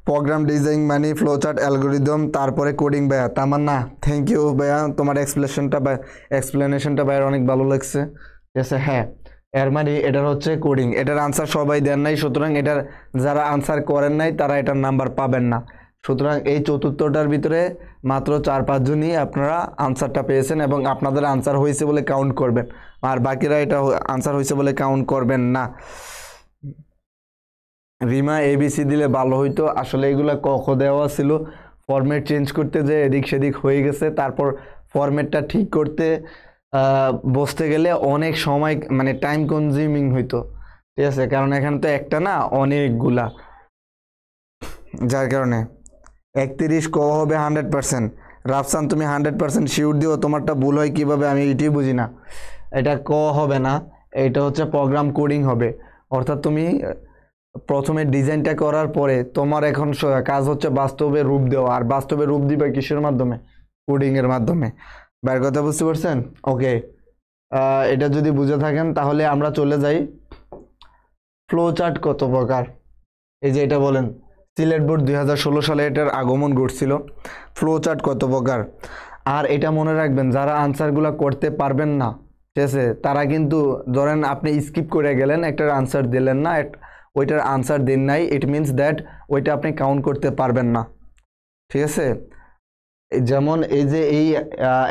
প্রোগ্রাম ডিজাইন মানে ফ্লোচার্ট, অ্যালগোরিদম, তারপরে কোডিং। ভাইয়া তামান্না, থ্যাংক ইউ ভাইয়া, তোমার এক্সপ্লেনেশনটা ভাইয়ার অনেক ভালো লাগছে। ঠিক আছে, হ্যাঁ, এর মানে এটার হচ্ছে কোডিং। এটার আনসার সবাই দেন নাই, সুতরাং এটার যারা আনসার করেন নাই তারা এটার নাম্বার পাবেন না। সুতরাং এই চতুর্থটার ভিতরে মাত্র 4-5 জনই আপনারা আনসারটা পেয়েছেন এবং আপনাদের আনসার হয়েছে বলে কাউন্ট করবেন, আর বাকিরা এটা আনসার হয়েছে বলে কাউন্ট করবেন না। রিমা ABC দিলে ভালো হইতো। আসলে এগুলা ক দেওয়া ছিল, ফরম্যাট চেঞ্জ করতে যে এদিক সেদিক হয়ে গেছে। তারপর ফরম্যাটটা ঠিক করতে বসতে গেলে অনেক সময়, মানে টাইম কনজিউমিং হইতো, ঠিক আছে? কারণ এখানে তো একটা না, অনেকগুলা, যার কারণে 31 ক হবে 100%। রাফসান, তুমি 100% শিওর দিও, তোমারটা ভুল হয় কিভাবে আমি এটাই বুঝি না। এটা ক হবে না, এটা হচ্ছে প্রোগ্রাম কোডিং হবে। অর্থাৎ তুমি প্রথমে ডিজাইনটা করার পরে তোমার এখন কাজ হচ্ছে বাস্তবে রূপ দেওয়া, আর বাস্তবে রূপ দিবে কিসের মাধ্যমে? কোডিং এর মাধ্যমে। বাইরের কথা বুঝতে পারছেন? ওকে, এটা যদি বুঝে থাকেন তাহলে আমরা চলে যাই ফ্লো চার্ট কত প্রকার। এই যে এটা বলেন, সিলেট বোর্ড 2016 সালে এটার আগমন ঘটছিল। ফ্লো চার্ট কত প্রকার? আর এটা মনে রাখবেন, যারা আনসারগুলো করতে পারবেন না, ঠিক আছে, তারা কিন্তু ধরেন আপনি স্কিপ করে গেলেন, একটার আনসার দিলেন না, ওইটার আনসার দেন নাই, ইট মিনস দ্যাট ওইটা আপনি কাউন্ট করতে পারবেন না, ঠিক আছে? যেমন এই যে এই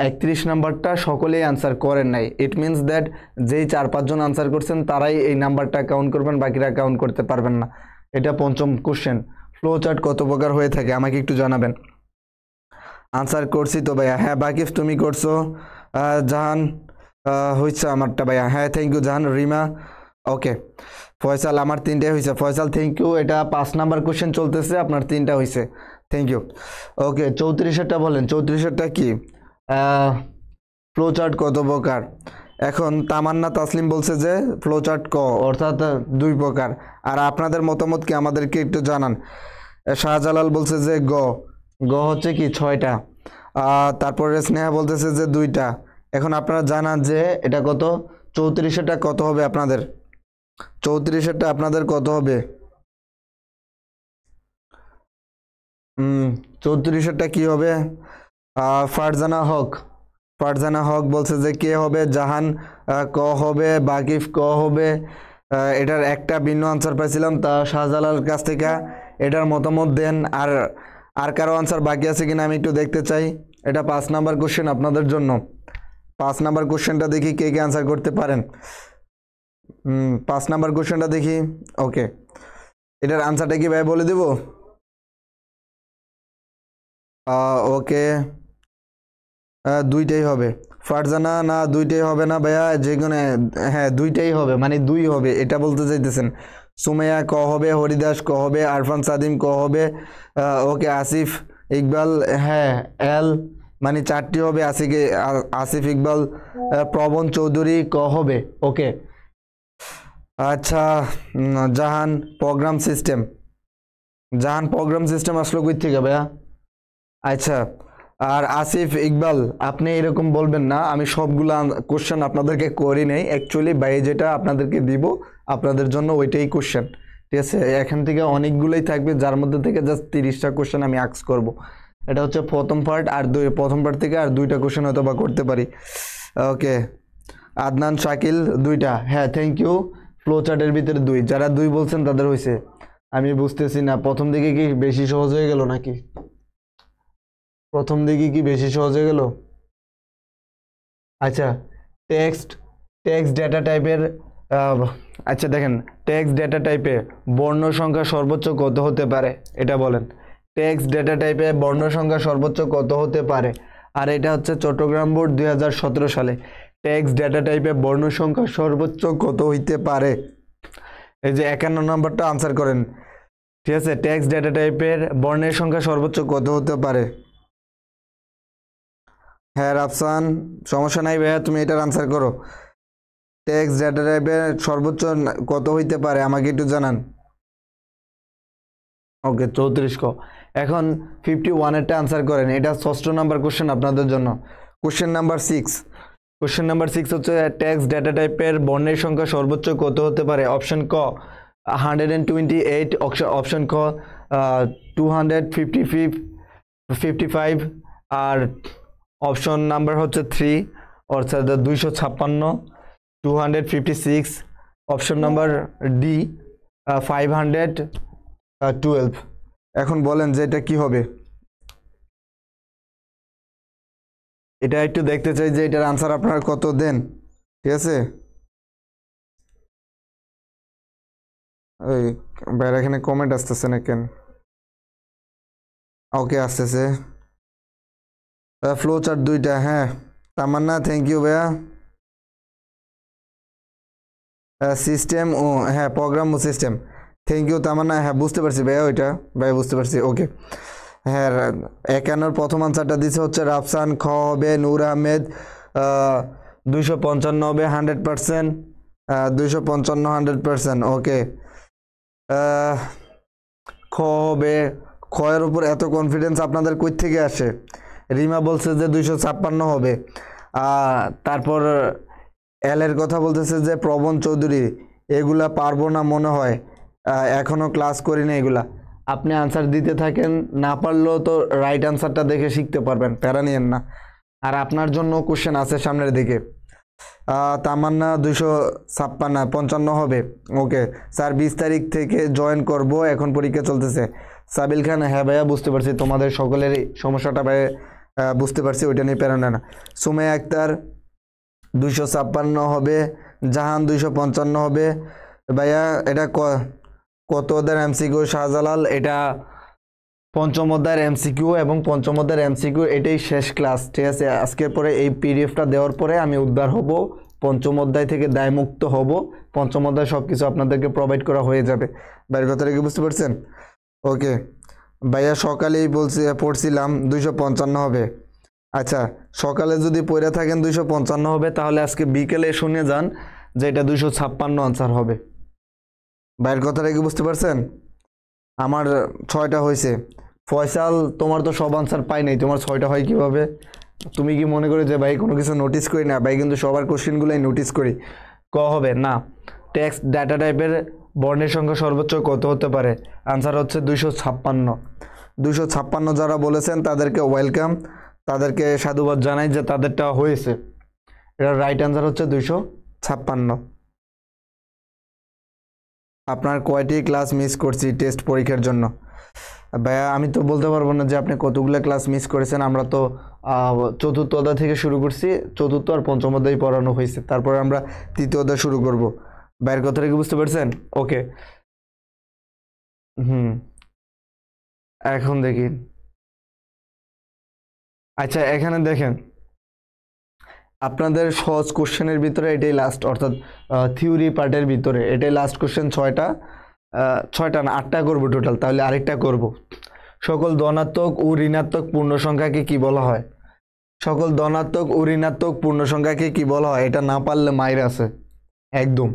31 নাম্বারটা সকলেই আনসার করেন নাই, ইট মিনস দ্যাট যেই 4-5 জন আনসার করছেন তারাই এই নাম্বারটা কাউন্ট করবেন, বাকিরা কাউন্ট করতে পারবেন না। এটা পঞ্চম কোশ্চেন। ফ্লো চার্ট কত প্রকার হয়ে থাকে আমাকে একটু জানাবেন। আনসার করছি তো ভাইয়া। হ্যাঁ, বাকিফ তুমি করছো। জাহান, হয়েছে আমারটা ভাইয়া। হ্যাঁ, thank you Jahan. Rima, okay. Faisal, আমার 3টাই হয়েছে। Faisal, thank you. এটা 5 নাম্বার কোশ্চেন চলতেছে, আপনার 3টা হয়েছে, থ্যাংক ইউ। ওকে, 34-এরটা বলেন। 34-এরটা কি? ফ্লো চার্ট কত প্রকার? এখন তামান্না তাসলিম বলছে যে ফ্লোচার্ট ক, অর্থাৎ 2 প্রকার। আর আপনাদের মতামত কি আমাদেরকে একটু জানান। শাহজালাল বলছে যে গ, গ হচ্ছে কি 6টা। তারপরে স্নেহা বলতেছে যে 2টা। এখন আপনারা জানান যে এটা কত, 34টা কত হবে আপনাদের, 34টা আপনাদের কত হবে। 34টা কি হবে। ফারজানা হক, ফারজানা হক বলছে যে কে হবে, জাহান ক হবে, বাকিফ ক হবে। এটার একটা ভিন্ন আনসার পাইছিলাম তা শাহজালাল কাছ থেকে, এটার মতামত দেন। আর কারো আনসার বাকি আছে কিনা আমি একটু দেখতে চাই। এটা 5 নাম্বার কোশ্চেন আপনাদের জন্য। 5 নাম্বার কোশ্চেনটা দেখি কে কে আনসার করতে পারেন। 5 নাম্বার কোশ্চেনটা দেখি। ওকে, এটার আনসারটা কি ভাই বলে দেব। ওকে, 2টাই হবে। ফারজানা না 2টাই হবে না ভাইয়া, যে কোনো, হ্যাঁ 2টাই হবে, মানে 2 হবে এটা বলতে চাইতেছেন। সুমাইয়া ক হবে, হরিদাস ক হবে, আরফান সাদিম ক হবে। ওকে, আসিফ ইকবাল, হ্যাঁ এল, মানে 4টি হবে। আসিফ ইকবাল, প্রবণ চৌধুরী ক হবে। ওকে, আচ্ছা, জাহান প্রোগ্রাম সিস্টেম, জাহান প্রোগ্রাম সিস্টেম আসলো কই থেকে ভাইয়া। আচ্ছা, আর আসিফ ইকবাল আপনি এরকম বলবেন না, আমি সবগুলা কোশ্চেন আপনাদেরকে করি নেই অ্যাকচুয়ালি, ভাই যেটা আপনাদেরকে দিব আপনাদের জন্য ওইটাই কোশ্চেন, ঠিক আছে। এখান থেকে অনেকগুলোই থাকবে, যার মধ্যে থেকে জাস্ট 30টা কোশ্চেন আমি আস্ক করব। এটা হচ্ছে প্রথম পার্ট, আর প্রথম পার্ট থেকে আর 2টা কোশ্চেন হয়তো বা করতে পারি। ওকে, আদনান শাকিল 2টা, হ্যাঁ থ্যাংক ইউ। ফ্লো চার্টের ভিতরে 2, যারা 2 বলছেন তাদের হয়েছে। আমি বুঝতেছি না, প্রথম দিকে কি বেশি সহজ হয়ে গেল নাকি, প্রথম দিকে কি বেশি সহজ হয়ে গেল। আচ্ছা, টেক্সট ডেটা টাইপের, আচ্ছা দেখেন, টেক্সট ডেটা টাইপে বর্ণ সংখ্যা সর্বোচ্চ কত হতে পারে এটা বলেন। টেক্সট ডেটা টাইপে বর্ণ সংখ্যা সর্বোচ্চ কত হতে পারে। আর এটা হচ্ছে চট্টগ্রাম বোর্ড 2017 সালে। টেক্সট ডেটা টাইপে বর্ণ সংখ্যা সর্বোচ্চ কত হইতে পারে। এই যে 51 নম্বরটা আনসার করেন, ঠিক আছে। টেক্সট ডেটা টাইপের বর্ণের সংখ্যা সর্বোচ্চ কত হতে পারে। হ্যাঁ রাফসান, সমস্যা নাই ভাইয়া, তুমি এটার আনসার করো। টেক্সট ডেটা টাইপের সর্বোচ্চ কত হইতে পারে আমাকে একটু জানান। ওকে, 34 ক। এখন 51-এরটা আনসার করেন, এটা 6ষ্ঠ নাম্বার কোশ্চেন আপনাদের জন্য। কোশ্চেন নাম্বার 6, কোশ্চেন নাম্বার 6 হচ্ছে টেক্সট ডেটা টাইপের বর্ণের সংখ্যা সর্বোচ্চ কত হতে পারে। অপশন ক 128, অপশন ক 255, আর অপশন নাম্বার হচ্ছে 3 অর্থাৎ 256, 256, অপশন নাম্বার ডি 512। এখন বলেন যে এটা কি হবে। এটা একটু দেখতে চাই যে এটার আনসার আপনারা কত দেন, ঠিক আছে। ওই ভাইয়ের এখানে কমেন্ট আসতেছে না কেন। ওকে, আসতেছে। ফ্লো চার্ট 2টা, হ্যাঁ তামান্না থ্যাংক ইউ ভাইয়া। সিস্টেম ও হ্যাঁ প্রোগ্রাম ও সিস্টেম, থ্যাংক ইউ তামান্না। হ্যাঁ বুঝতে পারছি ভাইয়া, ওইটা ভাইয়া বুঝতে পারছি। ওকে, হ্যাঁ 51-র প্রথম আনসারটা দিচ্ছে হচ্ছে রাফসান। খ হবে নূর আহমেদ, 255 হবে 100%, 255 100%। ওকে, খ হবে। খয়ের উপর এত কনফিডেন্স আপনাদের কই থেকে আসে। রিমা বলছে যে 256 হবে। তারপর এর কথা বলতেছে যে প্রবণ চৌধুরী, এগুলা পারবো না মনে হয়, এখনো ক্লাস করি না এগুলা। আপনি আনসার দিতে থাকেন, না পারলেও তো রাইট আনসারটা দেখে শিখতে পারবেন, প্যারা নিয়েন না। আর আপনার জন্য কোশ্চেন আছে সামনের দিকে। তামান্না 255 হবে। ওকে স্যার, 20 তারিখ থেকে জয়েন করব, এখন পরীক্ষা চলতেছে। সাবিল খান, হ্যাঁ ভাইয়া বুঝতে পারছি, তোমাদের সকলেরই সমস্যাটা ভাই বুঝতে পারছি, ওইটা নিয়ে প্যারা না। সুমাইয়া আক্তার 256 হবে। জাহান 255 হবে। ভাইয়া এটা কত অধ্যায়ের এমসিকিউ শাহজালাল? এটা পঞ্চম অধ্যায়ের এমসিকিউ, এবং পঞ্চম অধ্যায়ের এমসিকিউ এটাই শেষ ক্লাস, ঠিক আছে। আজকের পরে এই পিডিএফটা দেওয়ার পরে আমি উদ্ধার হব, পঞ্চম অধ্যায় থেকে দায়মুক্ত হব। পঞ্চম অধ্যায় সব কিছু আপনাদেরকে প্রোভাইড করা হয়ে যাবে। বাইরের কথাটা কি বুঝতে পারছেন? ওকে ভাইয়া, সকালেই পড়ছিলাম 255 হবে। আচ্ছা, সকালে যদি পড়ে থাকেন 255 হবে, তাহলে আজকে বিকেলে শুনে যান যে এটা 256 আনসার হবে। বাইরের কথাটা কি বুঝতে পারছেন? আমার 6টা হয়েছে। ফয়সাল, তোমার তো সব আনসার পাই নাই, তোমার 6টা হয় কিভাবে? তুমি কি মনে করো যে ভাই কোনো কিছু নোটিস করি না? ভাই কিন্তু সবার কোশ্চেনগুলোই নোটিস করি। হবে না। টেক্সট ডাটা টাইপের বর্ণের সংখ্যা সর্বোচ্চ কত হতে পারে? আনসার হচ্ছে 256। 256 যারা বলেছেন তাদেরকে ওয়েলকাম, তাদেরকে সাধুবাদ জানাই যে তাদেরটা হয়েছে। এটার রাইট আনসার হচ্ছে 256। আপনার কয়টি ক্লাস মিস করছি টেস্ট পরীক্ষার জন্য? ভাইয়া আমি তো বলতে পারবো না যে আপনি কতগুলো ক্লাস মিস করেছেন। আমরা তো চতুর্থ অধ্যায় থেকে শুরু করছি, চতুর্থ আর পঞ্চম অধ্যায় পড়ানো হয়েছে, তারপরে আমরা তৃতীয় অধ্যায় শুরু করব। ভাইয়ের কথাটা কি বুঝতে পারছেন? ওকে। হুম, এখন দেখি। আচ্ছা, এখানে দেখেন, আপনাদের সহজ কোশ্চেনের ভিতরে এটাই লাস্ট, অর্থাৎ থিওরি পার্টের ভিতরে এটাই লাস্ট কোশ্চেন। 6টা না 8টা করবো টোটাল, তাহলে আরেকটা করব। সকল ধনাত্মক ও ঋণাত্মক পূর্ণ সংখ্যাকে কি বলা হয়? সকল ধনাত্মক ও ঋণাত্মক পূর্ণ সংখ্যাকে কি বলা হয়? এটা না পারলে মাইর আছে একদম,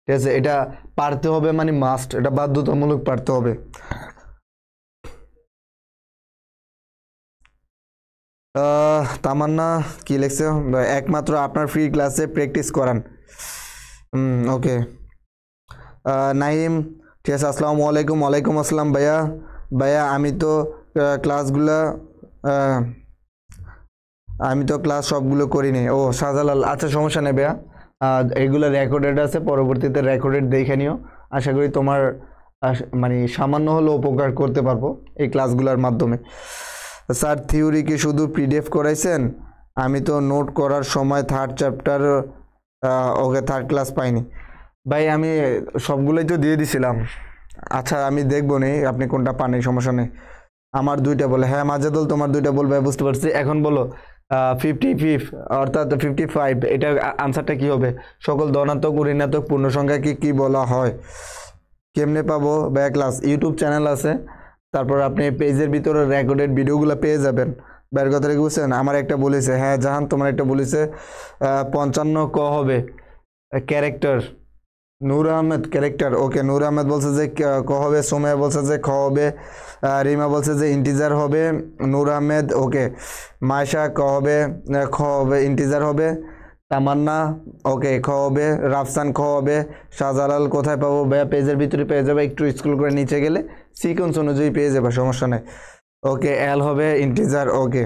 ঠিক আছে? এটা পারতে হবে, মানে মাস্ট, এটা বাধ্যতামূলক পারতে হবে। তামান্না কি লিখছে? একমাত্র আপনার ফ্রি ক্লাসে প্র্যাকটিস করান। ওকে। নাইম, ঠিক আছে। আসসালামু আলাইকুম। ওয়ালাইকুম আসসালাম। ভাইয়া ভাইয়া ক্লাসগুলো আমি তো ক্লাস সবগুলো করিনি। ও শাহজালাল, আচ্ছা সমস্যা নেই ভাইয়া, এগুলো রেকর্ডেড আছে, পরবর্তীতে রেকর্ডেড দেখে নিও। আশা করি তোমার মানে সামান্য হলেও উপকার করতে পারবো এই ক্লাসগুলোর মাধ্যমে। স্যার, থিওরি কি শুধু পিডিএফ করাইছেন? আমি তো নোট করার সময় থার্ড চ্যাপ্টার, ওকে, থার্ড ক্লাস পাইনি। ভাই আমি সবগুলোই তো দিয়ে দিছিলাম। আচ্ছা আমি দেখবো নি আপনি কোনটা পান, এই সমস্যা নেই। আমার 2টা বলে, হ্যাঁ মাজেদুল তোমার 2টা বলবে, বুঝতে পারছি। এখন বলো 55 অর্থাৎ 55, এটা আনসারটা কি হবে? সকল ধনাত্মক ও ঋণাত্মক পূর্ণ সংখ্যাকে কি বলা হয়? কেমনে পাবো? ব্যাক ক্লাস ইউটিউব চ্যানেল আছে, তারপর আপনি পেজের ভিতরে রেকর্ডেড ভিডিওগুলো পেয়ে যাবেন। বের কথা বুঝছেন? আমার একটা বলেছে, হ্যাঁ জাহান তোমার একটা বলেছে 55 ক হবে ক্যারেক্টার। নূর আহমেদ ক্যারেক্টার, ওকে। নূর আহমেদ বলছে যে ক হবে, সোমায়া বলছে যে খ হবে, রিমা বলছে যে ইন্টিজার হবে। নূর আহমেদ, ওকে। মায়শা ক হবে, খ হবে, ইন্টিজার হবে। তামান্না, ওকে, খ হবে। রাফসান খ হবে। শাহজালাল কোথায় পাবো? ভাইয়া পেজের ভিতরে পেয়ে যাবে, একটু স্ক্রল করে নিচে গেলে সিকোয়েন্স অনুযায়ী পেয়ে যাবে, সমস্যা নেই। ওকে, এল হবে ইন্টিজার, ওকে।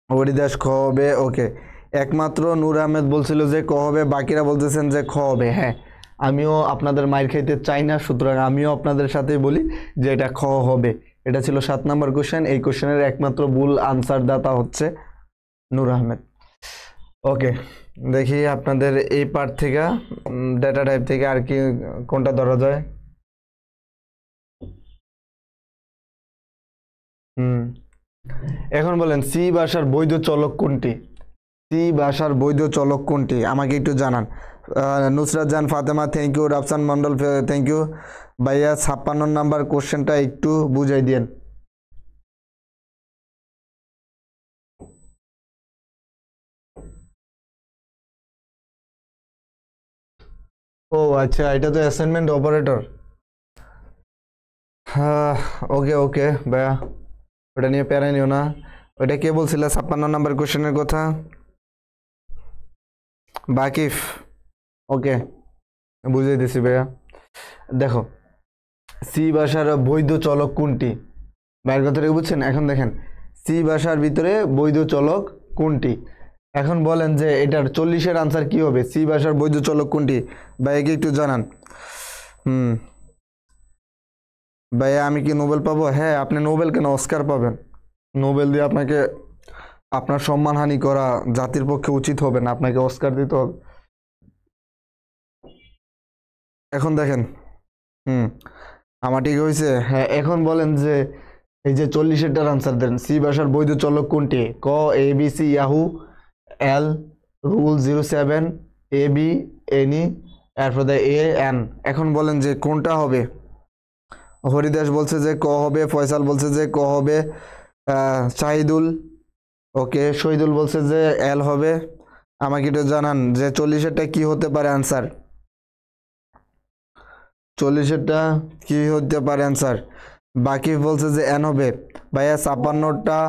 হরিদাস খ হবে, ওকে। একমাত্র নূর আহমেদ বলছিল যে ক হবে, বাকিরা বলতেছেন যে খ হবে। হ্যাঁ, আমিও আপনাদের মাইর খাইতে চাই না, সুতরাং আমিও আপনাদের সাথেই বলি যে এটা খ হবে। এটা ছিল 7 নম্বর কোশ্চেন। এই কোশ্চেনের একমাত্র ভুল আনসার দাতা হচ্ছে নূর আহমেদ। ওকে, দেখি আপনাদের এই পার্ট থেকে ডেটা টাইপ থেকে আর কি কোনটা ধরা যায়। এখন বলেন সি ভাষার বৈধ চলক কোনটি? সি ভাষার বৈধ চলক কোনটি আমাকে একটু জানান। Nusrat Jahan Fatema, thank you. Rafsan Mondal, thank you. ভাইয়া 56 নাম্বার কোশ্চেনটা একটু বুঝাই দিন। ও আচ্ছা, এটা তো অ্যাসাইনমেন্ট অপারেটর। হ্যাঁ, ওকে ওকে ভাইয়া, ওটা নিয়ে প্যারা নিও না। ওটা কে বলছিল 56 নাম্বার কোশ্চেনের কথা? বাকিফ, ওকে, বুঝিয়ে দিছি ভাইয়া। দেখো, সি ভাষার বৈধ চলক কোনটি? ভাইয়ের কথাটা বুঝছেন? এখন দেখেন, সি ভাষার ভিতরে বৈধ চলক কোনটি? এখন বলেন যে এটার 40-এর আনসার কি হবে? সি ভাষার বৈধ চলক কোনটি? ভাইয়াকে একটু জানান। ভাইয়া আমি কি নোবেল পাবো? হ্যাঁ, আপনি নোবেল কেন, অস্কার পাবেন। নোবেল দিয়ে আপনাকে আপনার সম্মানহানি করা জাতির পক্ষে উচিত হবে না, আপনাকে অস্কার দিতে হবে। এখন দেখেন, আমার ঠিক হয়েছে। হ্যাঁ, এখন বলেন যে এই যে 40-এরটার আনসার দেন। সি ভাষার বৈধ চলক কোনটি? ক A B C Yahoo, L rule 07, A B এনি, এরপর এ এন। এখন বলেন যে কোনটা হবে? হরিদাস বলছে যে ক হবে, ফয়সাল বলছে যে ক হবে, শাহিদুল ওকে, শহীদুল বলছে যে এল হবে। আমাকে একটু জানান যে 40-এরটা কি হতে পারে আনসার। 40-এরটা কি হতে পারে আনসার। বাকি বলছে যে এন হবে। ভাইয়া 56টা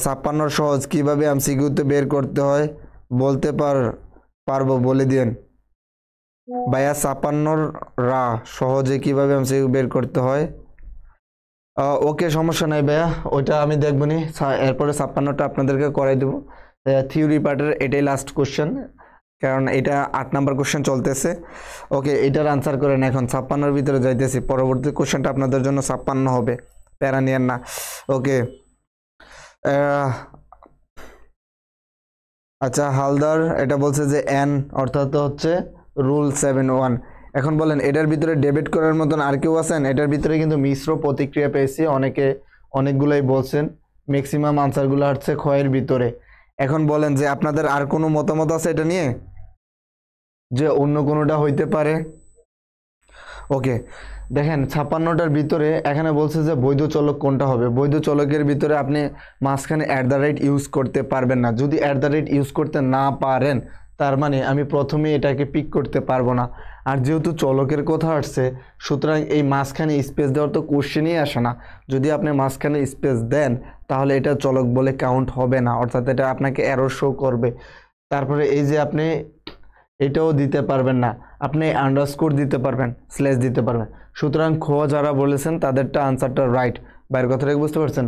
56 সহজ কিভাবে এমসিকিউতে বের করতে হয় বলতে পারবো, বলে দিন ভাইয়া। 56 রা সহজে কিভাবে এমসিকিউ বের করতে হয়। ওকে, সমস্যা নাই ভাইয়া, ওইটা আমি দেখবো নি। এরপরে 56টা আপনাদেরকে করাই দেবো। থিওরি পার্টের এটাই লাস্ট কোশ্চেন, কারণ এটা 8 নাম্বার কোশ্চেন চলতেছে। ওকে, এটার আনসার করেন এখন। 56-এর ভিতরে যাইতেছি, পরবর্তী কোশ্চেনটা আপনাদের জন্য 56 হবে, প্যারা নিয়েন না। ওকে, আচ্ছা হালদার এটা বলছে যে এন অর্থাৎ হচ্ছে রুল 7-1। এখন বলেন এটার ভিতরে ডেবিট করার মতন আর কেউ আছেন? এটার ভিতরে কিন্তু মিশ্র প্রতিক্রিয়া পেয়েছি, অনেকগুলাই বলছেন, ম্যাক্সিমাম আনসারগুলো হচ্ছে ক্ষয়ের ভিতরে। এখন বলেন যে আপনাদের আর কোনো মতামত আছে এটা নিয়ে, যে অন্য কোনোটা হইতে পারে? ওকে, দেখেন 56টার ভিতরে এখানে বলছে যে বৈধ চলক কোনটা হবে। বৈধ চলকের ভিতরে আপনি মাঝখানে @ ইউজ করতে পারবেন না। যদি @ ইউজ করতে না পারেন, তার মানে আমি প্রথমে এটাকে পিক করতে পারবো না। আর যেহেতু চলকের কথা আসছে, সুতরাং এই মাঝখানে স্পেস দেওয়ার তো কোশ্চেনই আসে না। যদি আপনি মাঝখানে স্পেস দেন, তাহলে এটা চলক বলে কাউন্ট হবে না, অর্থাৎ এটা আপনাকে এরর শো করবে। তারপরে এই যে আপনি এটাও দিতে পারবেন না, আপনি আন্ডারস্কোর দিতে পারবেন, স্ল্যাশ দিতে পারবেন। সুতরাং খ যারা বলেছেন তাদেরটা আনসারটা রাইট। বাইরের কথাটা বুঝতে পারছেন?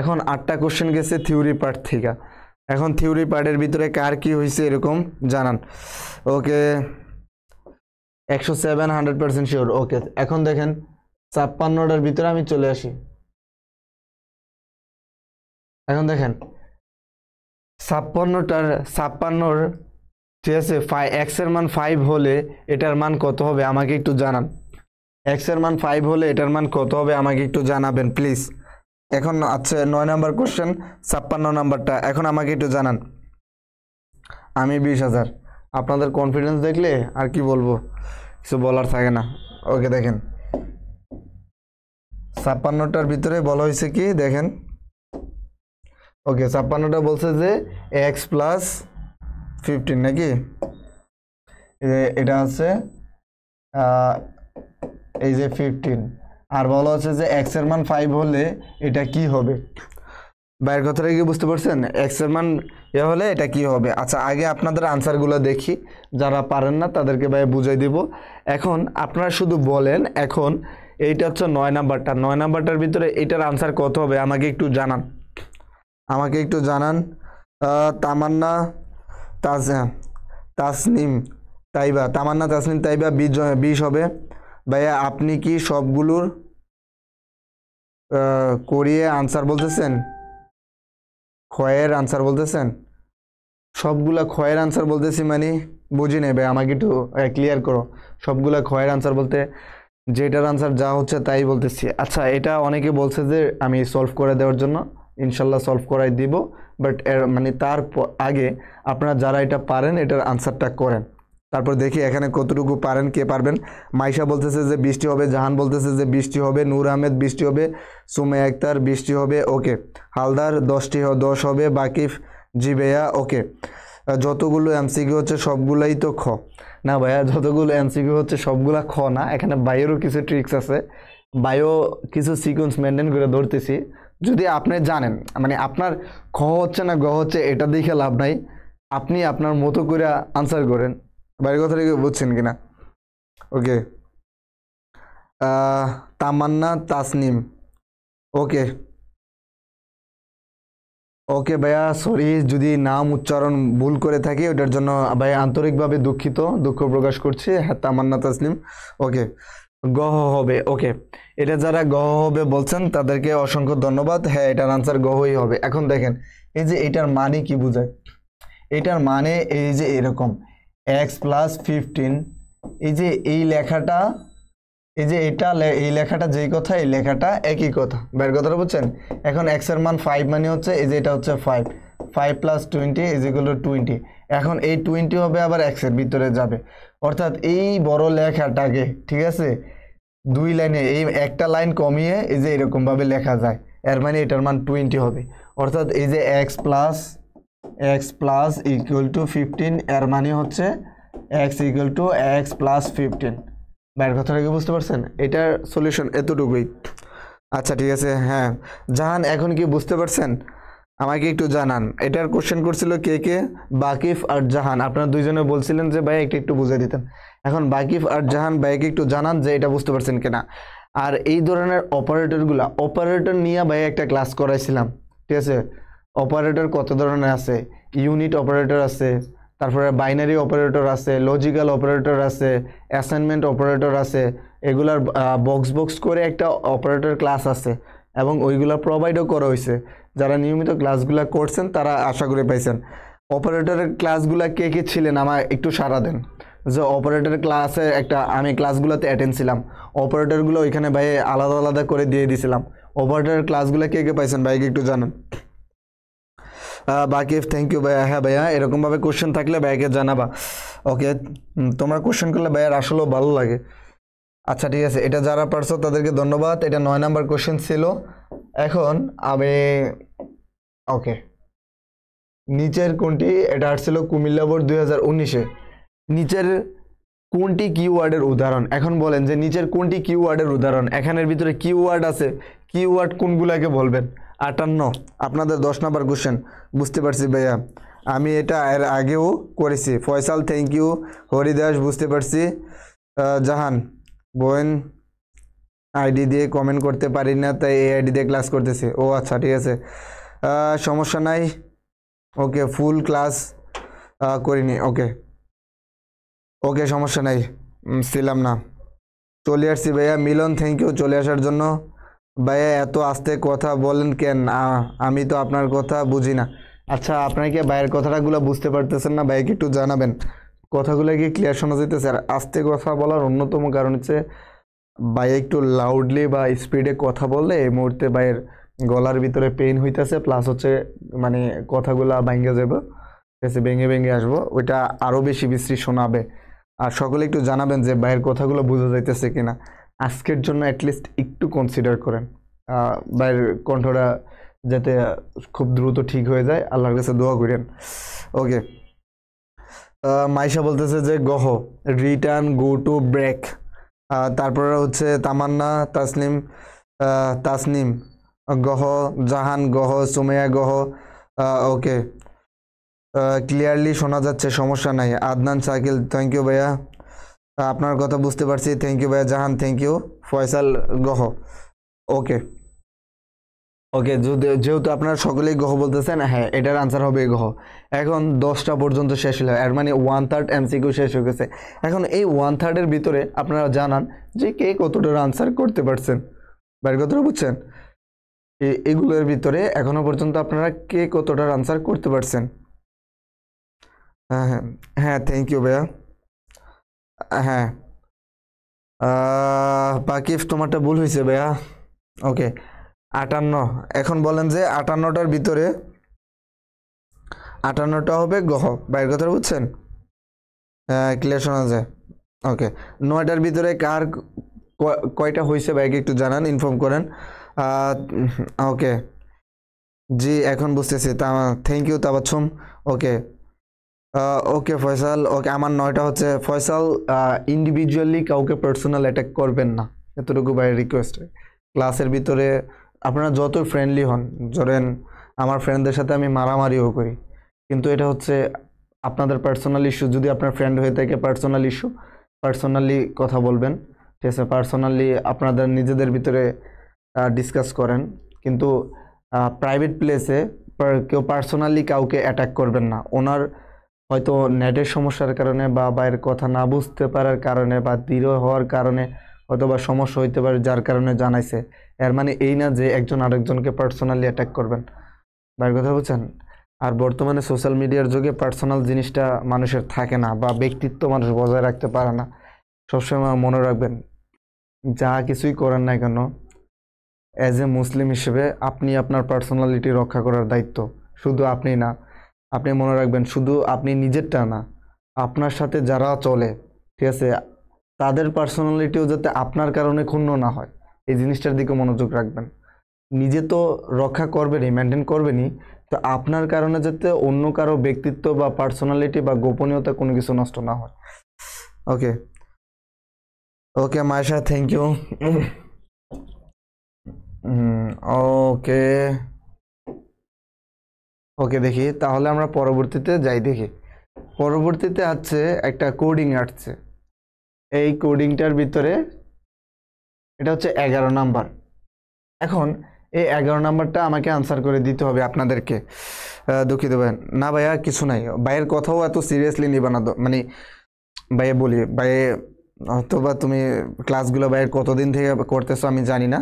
এখন 8টা কোশ্চেন গেছে থিওরি পার্ট থেকে। এখন থিওরি পার্টের ভিতরে কার কি হয়েছে এরকম জানান। ওকে, 107 100% শিওর। ওকে, এখন দেখেন 56টার ভিতরে আমি চলে আসি। এখন দেখেন 56 ঠিক আছে, এক্স এর মান 5 হলে এটার মান কত হবে আমাকে একটু জানান। এক্স এর মান 5 হলে এটার মান কত হবে আমাকে একটু জানাবেন প্লিজ। এখন আচ্ছা 9 নাম্বার কোশ্চেন, 56 নাম্বারটা এখন আমাকে একটু জানান। আমি 20,000। আপনাদের কনফিডেন্স দেখলে আর কি বলবো, কিছু বলার থাকে না। ওকে, দেখেন 56টার ভিতরে বলা হয়েছে কি দেখেন। ওকে, 56টা বলছে যে এক্স প্লাস 15 নাকি, এটা আছে এই যে 15। আর বলা হচ্ছে যে এক্স এর মান 5 হলে এটা কি হবে। বাইরের কথাটা কি বুঝতে পারছেন? এক্স এর মান হলে এটা কি হবে। আচ্ছা, আগে আপনাদের আনসারগুলো দেখি, যারা পারেন না তাদেরকে ভাই বুঝাই দিব। এখন আপনারা শুধু বলেন, এখন এইটা হচ্ছে 9 নাম্বারটা, 9 নাম্বারটার ভিতরে এটার আনসার কত হবে আমাকে একটু জানান। আমাকে একটু জানান। তামান্না তাসনিম তাইবা, তামান্না তাসনিম তাইবা 20 হবে। ভাইয়া আপনি কি সবগুলোর করিয়ে আনসার বলতেছেন? ক্ষয়ের আনসার বলতেছেন? সবগুলা ক্ষয়ের আনসার বলতেছি মানে বুঝি নেই ভাই, আমাকে একটু ক্লিয়ার করো। সবগুলা ক্ষয়ের আনসার বলতে যেটার আনসার যা হচ্ছে তাই বলতেছি। আচ্ছা, এটা অনেকে বলছে যে আমি সলভ করে দেওয়ার জন্য, ইনশাল্লাহ সলভ করাই দিব। বাট এর মানে তার আগে আপনারা যারা এটা পারেন এটার আনসারটা করেন, তারপর দেখি এখানে কতটুকু পারেন, কে পারবেন। মাইশা বলতেছে যে 20টি হবে, জাহান বলতেছে যে 20টি হবে, নূর আহমেদ 20টি হবে, সুমে আক্তার 20টি হবে। ওকে, হালদার 10 হবে, বাকিফ জি ভাইয়া। ওকে, যতগুলো এমসিকিউ হচ্ছে সবগুলাই তো খ না ভাইয়া, যতগুলো এমসিকিউ হচ্ছে সবগুলা খ না, এখানে বায়োরও কিছু ট্রিক্স আছে, বায়ো কিছু সিকোয়েন্স মেনটেন করে ধরতেছি। যদি আপনি জানেন মানে আপনার খ হচ্ছে না গ হচ্ছে এটা দেখে লাভ নাই, আপনি আপনার মতো করে আনসার করেন। বাইরের কথা বুঝছেন কিনা? ওকে, তামান্না তাসনিম। ওকে ওকে ভাইয়া, সরি যদি নাম উচ্চারণ ভুল করে থাকি, ওটার জন্য ভাই আন্তরিকভাবে দুঃখিত, দুঃখ প্রকাশ করছি। হ্যাঁ, তামান্না তাসনিম। ওকে, গহ হবে। ওকে, এটা যারা গহ হবে বলছেন তাদেরকে অসংখ্য ধন্যবাদ। হ্যাঁ, এটার আনসার গহই হবে। এখন দেখেন এই যে এটার মানে কি বোঝায়, এটার মানে এই যে এরকম x প্লাস 15, এই যে এই লেখাটা, এই যে এটা এই লেখাটা যেই কথা, এই লেখাটা একই কথা। বের কথাটা বুঝছেন? এখন x এর মান 5 মানে হচ্ছে এই যে এটা হচ্ছে 5 প্লাস 20 ইজ ইকুয়াল টু 20। এখন এই 20 হবে আবার x এর ভিতরে যাবে, অর্থাৎ এই বড় লেখাটাকে, ঠিক আছে, 2 লাইনে এই একটা লাইন কমিয়ে এই যে এরকম ভাবে লেখা যায়, এর মানে এটার মান 20 হবে। অর্থাৎ এই যে x প্লাস ইকুয়াল টু 15 এর মানে হচ্ছে x equal to x plus 15। বাইরের কথাটা কি বুঝতে পারছেন? এটার সলিউশন এতটুকুই। আচ্ছা ঠিক আছে। হ্যাঁ জাহান, এখন কি বুঝতে পারছেন? আমাকে একটু জানান। এটার কোশ্চেন করছিল কে? বাকিফ আর জাহান। আপনারা দুইজনে বলছিলেন যে ভাই একটু বুঝিয়ে দিতেন। এখন বাকিফ আর জাহান ভাইকে একটু জানান যে এটা বুঝতে পারছেন কিনা। আর এই ধরনের অপারেটর নিয়ে ভাই একটা ক্লাস করাইছিলাম, ঠিক আছে? অপারেটর কত ধরনের আছে, ইউনিট অপারেটর আছে, তারপরে বাইনারি অপারেটর আছে, লজিক্যাল অপারেটর আছে, অ্যাসাইনমেন্ট অপারেটর আছে, এগুলার বক্স করে একটা অপারেটর ক্লাস আছে এবং ওইগুলা প্রোভাইডও করা হয়েছে। যারা নিয়মিত ক্লাসগুলো করছেন তারা আশা করে পাইছেন। অপারেটরের ক্লাসগুলো কে ছিলেন আমার একটু সাড়া দেন। যে অপারেটরের ক্লাসে আমি ক্লাসগুলোতে অ্যাটেন্ড ছিলাম, অপারেটরগুলো ওইখানে ভাই আলাদা আলাদা করে দিয়ে দিয়েছিলাম। অপারেটরের ক্লাসগুলো কে পাইছেন ভাইকে একটু জানান। বাকিফ থ্যাংক ইউ ভাইয়া। হ্যাঁ ভাইয়া, এরকমভাবে কোশ্চেন থাকলে ভাইয়াকে জানাবা। ওকে, তোমরা কোশ্চেন করলে ভাইয়ার আসলেও ভালো লাগে। আচ্ছা ঠিক আছে, এটা যারা পারছো তাদেরকে ধন্যবাদ। এটা 9 নাম্বার কোশ্চেন ছিল। এখন আমি ওকে, নিচের কোনটি, এটা আসছিল কুমিল্লা বোর্ড 2019-এ। নিচের কোনটি কিওয়ার্ডের উদাহরণ? এখন বলেন যে নিচের কোনটি কিওয়ার্ডের উদাহরণ। এখানের ভিতরে কিওয়ার্ড আছে, কিওয়ার্ড কোনগুলাকে বলবেন? 58 আপনাদের 10 নাম্বার কোশ্চেন। বুঝতে পারছি ভাইয়া, আমি এটা এর আগেও করেছি। Faisal thank you. হরিদাস বুঝতে পারছি। জাহান বোন আইডি দিয়ে কমেন্ট করতে পারি না, তাই এই আইডি দিয়ে ক্লাস করতেছি। ও আচ্ছা ঠিক আছে, সমস্যা নাই। ওকে, ফুল ক্লাস করিনি। ওকে সমস্যা নাই, ছিলাম না। চলে আসছি ভাইয়া। মিলন থ্যাংক ইউ চলে আসার জন্য। ভাইয়া এত আস্তে কথা বলেন কেন? আমি তো আপনার কথা বুঝি না। আচ্ছা, আপনারা কি ভাইয়ের কথাটাগুলো বুঝতে পারতেছেন না? ভাইকে একটু জানাবেন কথাগুলো কি ক্লিয়ার শোনা যেতেছে? আর আস্তে কথা বলার অন্যতম কারণ হচ্ছে ভাই একটু লাউডলি বা স্পিডে কথা বললে এই মুহূর্তে ভাইয়ের গলার ভিতরে পেইন হইতেছে, প্লাস হচ্ছে মানে কথাগুলা ভাঙ্গে যাবে, ঠিক আছে, ভেঙে আসবো, ওইটা আরও বেশি বিশ্রী শোনাবে। আর সকলে একটু জানাবেন যে ভাইয়ের কথাগুলো বোঝা যাইতেছে কিনা। আজকের জন্য অ্যাটলিস্ট একটু কনসিডার করেন, ভাইয়ের কণ্ঠটা যাতে খুব দ্রুত ঠিক হয়ে যায়, আল্লাহর কাছে দোয়া করেন। ওকে, মাইশা বলতেছে যে গহ, রিটার্ন, গো টু, ব্রেক। তারপরে হচ্ছে তামান্না, তাসনিম গহ, জাহান গহ, সুমেয়া গহ। ওকে, ক্লিয়ারলি শোনা যাচ্ছে, সমস্যা নাই। আদনান শাকিল থ্যাংক ইউ ভাইয়া, আপনার কথা বুঝতে পারছি, থ্যাংক ইউ ভাইয়া। জাহান থ্যাংক ইউ। ফয়সাল গহ। ওকে, যেহেতু আপনারা সকলেই গহ বলতেছেন, হ্যাঁ এটার আনসার হবে গহ। এখন 10টা পর্যন্ত শেষ হলো, এর মানে 1/3 এমসিকিউ শেষ হয়ে গেছে। এখন এই 1/3-এর ভিতরে আপনারা জানান যে কে কতটার আনসার করতে পারছেন। বের কথাটা বুঝছেন? এগুলোর ভিতরে এখনো পর্যন্ত আপনারা কে কতটার আনসার করতে পারছেন? হ্যাঁ থ্যাংক ইউ ভাইয়া। হ্যাঁ বাকিফ তোমারটা ভুল হয়েছে ভাইয়া। ওকে, 58। এখন বলেন যে 58টার ভিতরে 58টা হবে গহ। বাইরের কথা বুঝছেন? ক্লিয়ার শোনা যায়। ওকে, 9টার ভিতরে কার কয়টা হয়েছে ভাইকে একটু জানান, ইনফর্ম করেন। ওকে জি, এখন বুঝতেছি। Thank you Tabassum. Okay okay Faisal. Okay, আমার 9টা হচ্ছে। ফয়সাল ইন্ডিভিজুয়ালি কাউকে পার্সোনাল অ্যাটাক করবেন না, এতটুকু বাইরে রিকোয়েস্ট। ক্লাসের ভিতরে আপনারা যত ফ্রেন্ডলি হন, ধরেন আমার ফ্রেন্ডদের সাথে আমি মারামারিও করি, কিন্তু এটা হচ্ছে আপনাদের পার্সোনাল ইস্যু। যদি আপনার ফ্রেন্ড হয়ে থাকে পার্সোনাল ইস্যু, পার্সোনালি কথা বলবেন, ঠিক আছে, পার্সোনালি আপনাদের নিজেদের ভিতরে ডিসকাস করেন, কিন্তু প্রাইভেট প্লেসে কেউ পার্সোনালি কাউকে অ্যাটাক করবেন না। ওনার হয়তো নেটের সমস্যার কারণে বা বাইরের কথা না বুঝতে পারার কারণে বা দৃঢ় হওয়ার কারণে হয়তো বা সমস্যা হইতে পারে, যার কারণে জানাইছে। এর মানে এই না যে একজন আরেকজনকে পার্সোনালি অ্যাটাক করবেন। বাইরের কথা বুঝছেন? আর বর্তমানে সোশ্যাল মিডিয়ার যুগে পার্সোনাল জিনিসটা মানুষের থাকে না, বা ব্যক্তিত্ব মানুষ বজায় রাখতে পারে না। সবসময় মনে রাখবেন, যা কিছুই করেন না কেন, অ্যাজ এ মুসলিম হিসেবে আপনি আপনার পার্সোনালিটি রক্ষা করার দায়িত্ব শুধু আপনি না। আপনি মনে রাখবেন, শুধু আপনি নিজেরটা না, আপনার সাথে যারা চলে, ঠিক আছে, তাদের পার্সোনালিটিও যাতে আপনার কারণে ক্ষুণ্ণ না হয়, এই জিনিসটার দিকে মনোযোগ রাখবেন। নিজে তো রক্ষা করবেনই, মেনটেন করবেনই, তো আপনার কারণে যাতে অন্য কারো ব্যক্তিত্ব বা পার্সোনালিটি বা গোপনীয়তা কোনো কিছু নষ্ট না হয়। ওকে ওকে মায়েশা, থ্যাংক ইউ। ওকে ওকে, দেখি তাহলে আমরা পরবর্তীতে যাই। দেখি পরবর্তীতে আছে একটা কোডিং আসছে। এই কোডিংটার ভিতরে এটা হচ্ছে 11 নাম্বার। এখন এই 11 নাম্বারটা আমাকে আনসার করে দিতে হবে আপনাদেরকে। দুঃখিত ভাই, না ভাইয়া কিছু নাই, ভাইয়ের কথাও এত সিরিয়াসলি নিবা না মানে ভাইয়া বলি, ভাইয়ে অথবা তুমি ক্লাসগুলো ভাইয়ের কতদিন থেকে করতেছো আমি জানি না,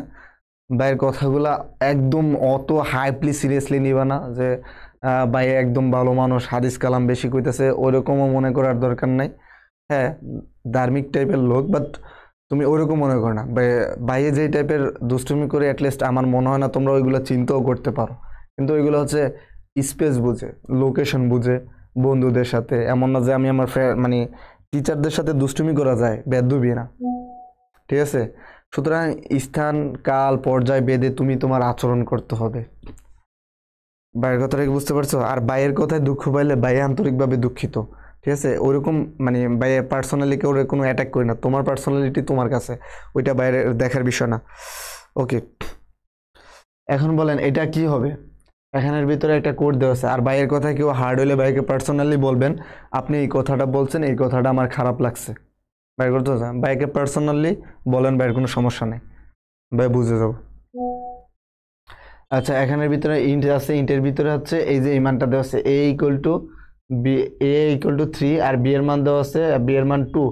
ভাইয়ের কথাগুলা একদম অত হাইপলি সিরিয়াসলি নিবা না যে ভাই একদম ভালো মানুষ, হাদিস কালাম বেশি কইতেছে, ওইরকমও মনে করার দরকার নাই। হ্যাঁ, ধার্মিক টাইপের লোক, বাট তুমি ওইরকম মনে করো না। বাইরে যে টাইপের দুষ্টুমি করে অ্যাটলিস্ট আমার মনে হয় না তোমরা ওইগুলো চিন্তাও করতে পারো। কিন্তু ওইগুলো হচ্ছে স্পেস বুঝে, লোকেশন বুঝে, বন্ধুদের সাথে। এমন না যে আমি আমার মানে টিচারদের সাথে দুষ্টুমি করা যায়, বেদবি না, ঠিক আছে? সুতরাং স্থান কাল পর্যায় বেদে তুমি তোমার আচরণ করতে হবে। বাইরের কথাটা কি বুঝতে পারছো? আর বাইরের কথায় দুঃখ পাইলে বাইরে আন্তরিকভাবে দুঃখিত, ঠিক আছে? ওইরকম মানে বাইরে পার্সোনালি কেউ কোনো অ্যাটাক করি না, তোমার পার্সোনালিটি তোমার কাছে, ওইটা বাইরে দেখার বিষয় না। ওকে, এখন বলেন এটা কি হবে? এখানের ভিতরে একটা কোড দেওয়া আছে, আর বাইরের কথায় কেউ হার্ড হইলে বাইকে পার্সোনালি বলবেন আপনি এই কথাটা বলছেন, এই কথাটা আমার খারাপ লাগছে। বাইর করতে বাইকে পার্সোনালি বলেন, বাইরের কোনো সমস্যা নেই, ভাই বুঝে যাবো। আচ্ছা, এখানের ভিতরে ইন্ট আছে, ইন্টের ভিতরে হচ্ছে এই যে এই মানটা দেওয়া আছে a equal to B, a equal to 3, আর b এর মান দেওয়া আছে, b এর মান 2।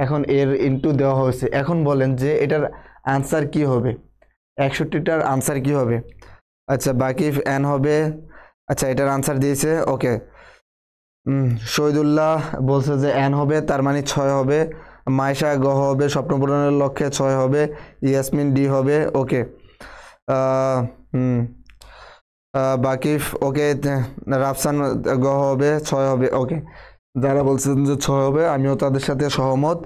এখন এর ইনটু দেওয়া হয়েছে। এখন বলেন যে এটার আনসার কি হবে, 61টার আনসার কি হবে? আচ্ছা, বাকি n হবে। আচ্ছা, এটার আনসার দিয়েছে। ওকে, শহীদুল্লাহ বলছে যে n হবে, তার মানে 6 হবে। মাইশা গ হবে, স্বপ্ন পূরণের লক্ষ্যে 6 হবে। ইয়াসমিন ডি হবে। ওকে, বাকিফ ওকে, রাফসান গ হবে, 6 হবে। ওকে, যারা বলছেন যে 6 হবে আমিও তাদের সাথে সহমত,